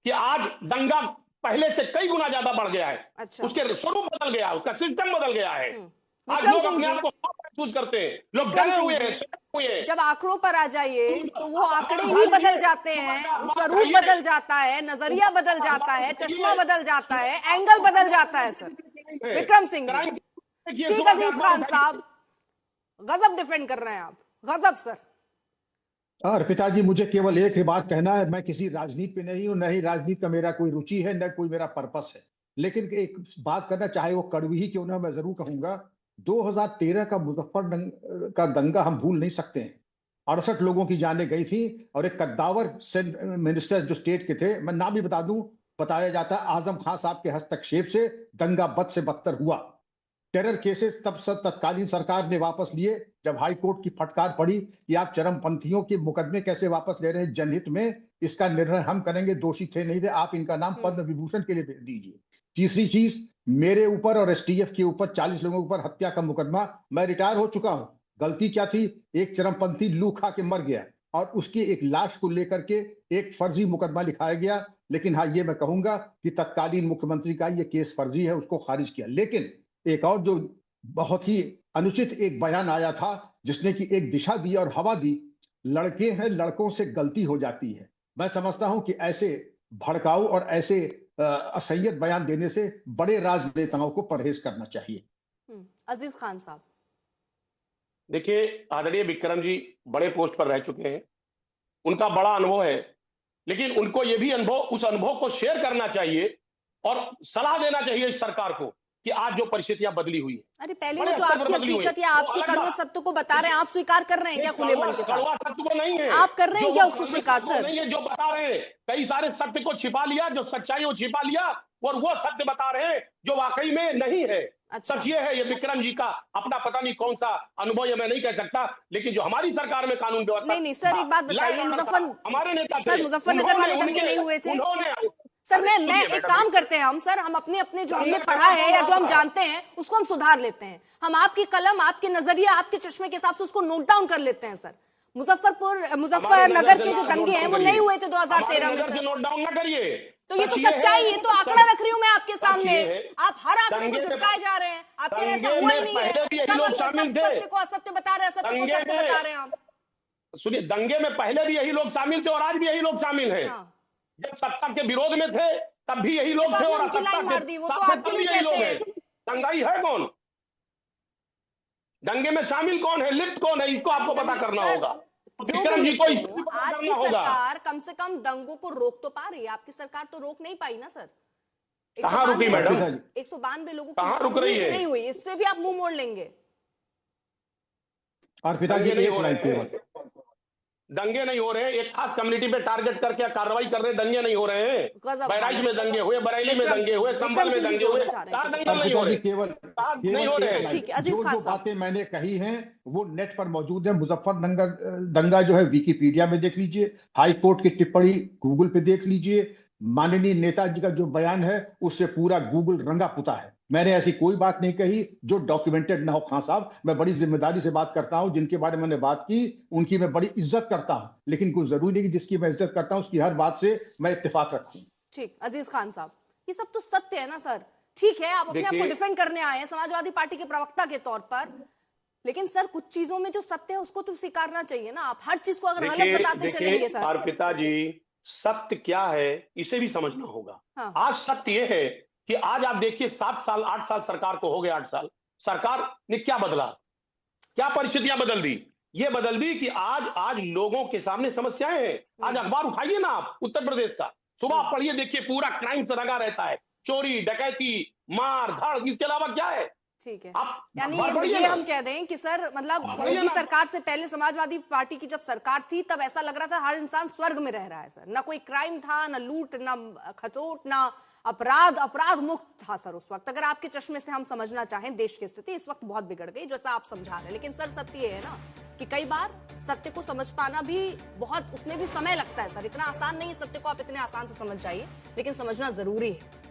कि आज दंगा पहले से कई गुना ज्यादा बढ़ गया है। अच्छा। उसके स्वरूप बदल गया, उसका सिस्टम बदल गया है। आज लोग अपने आप को महसूस करते हैं, लोग डरे हुए हैं। जब आंकड़ों पर आ जाइए तो वो आंकड़े ही बदल जाते हैं, उसका रूप बदल जाता है, नजरिया बदल जाता है, चश्मा बदल जाता है, एंगल बदल जाता है सर। विक्रम सिंह जी, शेख अजीज खान साहब, गजब डिफेंड कर रहे हैं आप, गजब सर। अर्पिता जी, मुझे केवल एक ही बात कहना है, मैं किसी राजनीति पे नहीं हूं, न ही राजनीति का मेरा कोई रुचि है, न कोई मेरा पर्पस है, लेकिन एक बात करना, चाहे वो कड़वी ही क्यों ना, मैं जरूर कहूंगा 2013 का मुजफ्फर का दंगा हम भूल नहीं सकते हैं। 68 लोगों की जानें गई थी और एक कद्दावर मिनिस्टर जो स्टेट के थे, मैं नाम भी बता दूं, बताया जाता है आजम खान साहब के हस्तक्षेप से दंगा बद से बदतर हुआ। टेरर केसेस तब तत्कालीन सरकार ने वापस लिए, जब हाई कोर्ट की फटकार पड़ी कि आप चरमपंथियों के मुकदमे कैसे वापस ले रहे हैं जनहित में, इसका निर्णय हम करेंगे, दोषी थे नहीं थे, आप इनका नाम पद्म विभूषण के लिए दीजिए। तीसरी चीज, मेरे ऊपर और एसटीएफ के ऊपर 40 लोगों के ऊपर हत्या का मुकदमा, मैं रिटायर हो चुका हूं। गलती क्या थी? एक चरमपंथी लू खा के मर गया और उसकी एक लाश को लेकर के एक फर्जी मुकदमा लिखाया गया। लेकिन हाँ, ये मैं कहूंगा कि तत्कालीन मुख्यमंत्री का ये केस फर्जी है, उसको खारिज किया। लेकिन एक और जो बहुत ही अनुचित एक बयान आया था, जिसने कि एक दिशा दी और हवा दी, लड़के हैं, लड़कों से गलती हो जाती है। मैं समझता हूं कि ऐसे भड़काऊ और ऐसे असंयत बयान देने से बड़े राजनेताओं को परहेज करना चाहिए। अजीज खान साहब, देखिए, आदरणीय विक्रम जी बड़े पोस्ट पर रह चुके हैं, उनका बड़ा अनुभव है, लेकिन उनको ये भी उस अनुभव को शेयर करना चाहिए और सलाह देना चाहिए इस सरकार को कि आज जो परिस्थितियां बदली हुई है। अरे पहले वो जो आपकी हकीकत या आपके कड़वे सत्य को बता रहे हैं, आप स्वीकार कर रहे हैं क्या खुले मन के साथ? कड़वा सत्य को नहीं है, आप कर रहे हैं क्या उसको स्वीकार सर? नहीं है, जो बता रहे हैं, कई सारे सत्य को छिपा लिया, जो सच्चाई को छिपा लिया, और वो सत्य बता रहे हैं जो वाकई में नहीं है। अच्छा। सच ये है, ये विक्रम जी का अपना पता नहीं कौन सा अनुभव, ये मैं नहीं कह सकता, लेकिन जो हमारी सरकार में कानून व्यवस्था। नहीं सर, एक बात बताइए, हमारे नेता सर मुजफ्फरनगर वाले दंगे नहीं हुए थे सर? मैं एक काम करते हैं, सर हम अपने जो हमने पढ़ा है या जो हम जानते हैं उसको हम सुधार लेते हैं। हम आपकी कलम, आपके नजरिया, आपके चश्मे के हिसाब से उसको नोट डाउन कर लेते हैं। सर मुजफ्फरनगर के जो दंगे हैं वो नहीं हुए थे 2013 में सर। नोट डाउन ना करिए, तो ये तो सच्चाई, ये तो आंकड़ा रख रही हूं मैं आपके सामने। आप हर आंकड़े को झुटकाए जा रहे हैं, आप कह रहे हैं हुआ ही नहीं है, सत्य को असत्य बता रहे हैं, सत्य को सत्य बता रहे हैं आप। सुनिए, दंगे में पहले भी यही लोग शामिल थे और आज भी यही लोग शामिल हैं। जब सत्ता के विरोध में थे तब भी यही लोग थे, और दंगाई है कौन? दंगे में शामिल कौन है, लिप्त कौन है, इसको आपको पता करना होगा। विक्रम जी को आज की सरकार कम से कम दंगों को रोक तो पा रही है, आपकी सरकार तो रोक नहीं पाई ना सर। कहाँ रुकी मैडम? 192 लोगों कहाँ रुक रही है? नहीं हुई, इससे भी आप मुंह मोड़ लेंगे। और पिताजी एक लाइन केवल, दंगे नहीं हो रहे, एक खास कम्युनिटी पे टारगेट करके कार्रवाई कर रहे, दंगे नहीं हो रहे हैं। बहराइच में दंगे हुए, बरेली में दंगे हुए, संभल में दंगे हुए, दंगे नहीं हो रहे, केवल नहीं हो रहे। जो बातें मैंने कही हैं वो नेट पर मौजूद है। मुजफ्फरनगर दंगा जो है विकिपीडिया में देख लीजिए, हाई कोर्ट की टिप्पणी गूगल पे देख लीजिए, माननीय नेताजी का जो बयान है उससे पूरा गूगल रंगा पुता है। मैंने ऐसी कोई बात नहीं कही जो डॉक्यूमेंटेड ना हो। खान साहब, मैं बड़ी जिम्मेदारी से बात करता हूं, जिनके बारे में मैंने बात की उनकी मैं बड़ी इज्जत करता हूं, लेकिन कुछ जरूरी नहीं कि जिसकी मैं इज्जत करता हूं उसकी हर बात से मैं इत्तेफाक रखूं। ठीक, अजीज खान साहब, ये सब तो सत्य है ना सर? ठीक है, आप अपने आप को डिफेंड करने आए हैं समाजवादी पार्टी के प्रवक्ता के तौर पर, लेकिन सर कुछ चीजों में जो सत्य है उसको तो स्वीकारना चाहिए ना। आप हर चीज को अगर गलत बताते चलेंगे सर। और पिताजी, सत्य क्या है इसे भी समझना होगा। आज सत्य ये है कि आज आप देखिए 7 साल 8 साल सरकार को हो गए, 8 साल सरकार ने क्या बदला, क्या परिस्थितियां बदल दी? ये बदल दी कि आज लोगों के सामने समस्याएं हैं। आज अखबार उठाइए ना आप, उत्तर प्रदेश का सुबह आप पढ़िए, देखिए पूरा क्राइम से रंगा रहता है, चोरी डकैती मार धाड़, इसके अलावा क्या है? ठीक है, यानी ये हम कह दें कि सर मतलब मोदी सरकार से पहले समाजवादी पार्टी की जब सरकार थी तब ऐसा लग रहा था हर इंसान स्वर्ग में रह रहा है सर। ना कोई क्राइम था, ना लूट, ना खसोट, ना अपराध मुक्त था सर उस वक्त। अगर आपके चश्मे से हम समझना चाहें देश की स्थिति इस वक्त बहुत बिगड़ गई जैसा आप समझा रहे हैं। लेकिन सर सत्य ये है ना कि कई बार सत्य को समझ पाना भी बहुत, उसमें भी समय लगता है सर। इतना आसान नहीं है सत्य को आप इतने आसान से समझ जाइए, लेकिन समझना जरूरी है।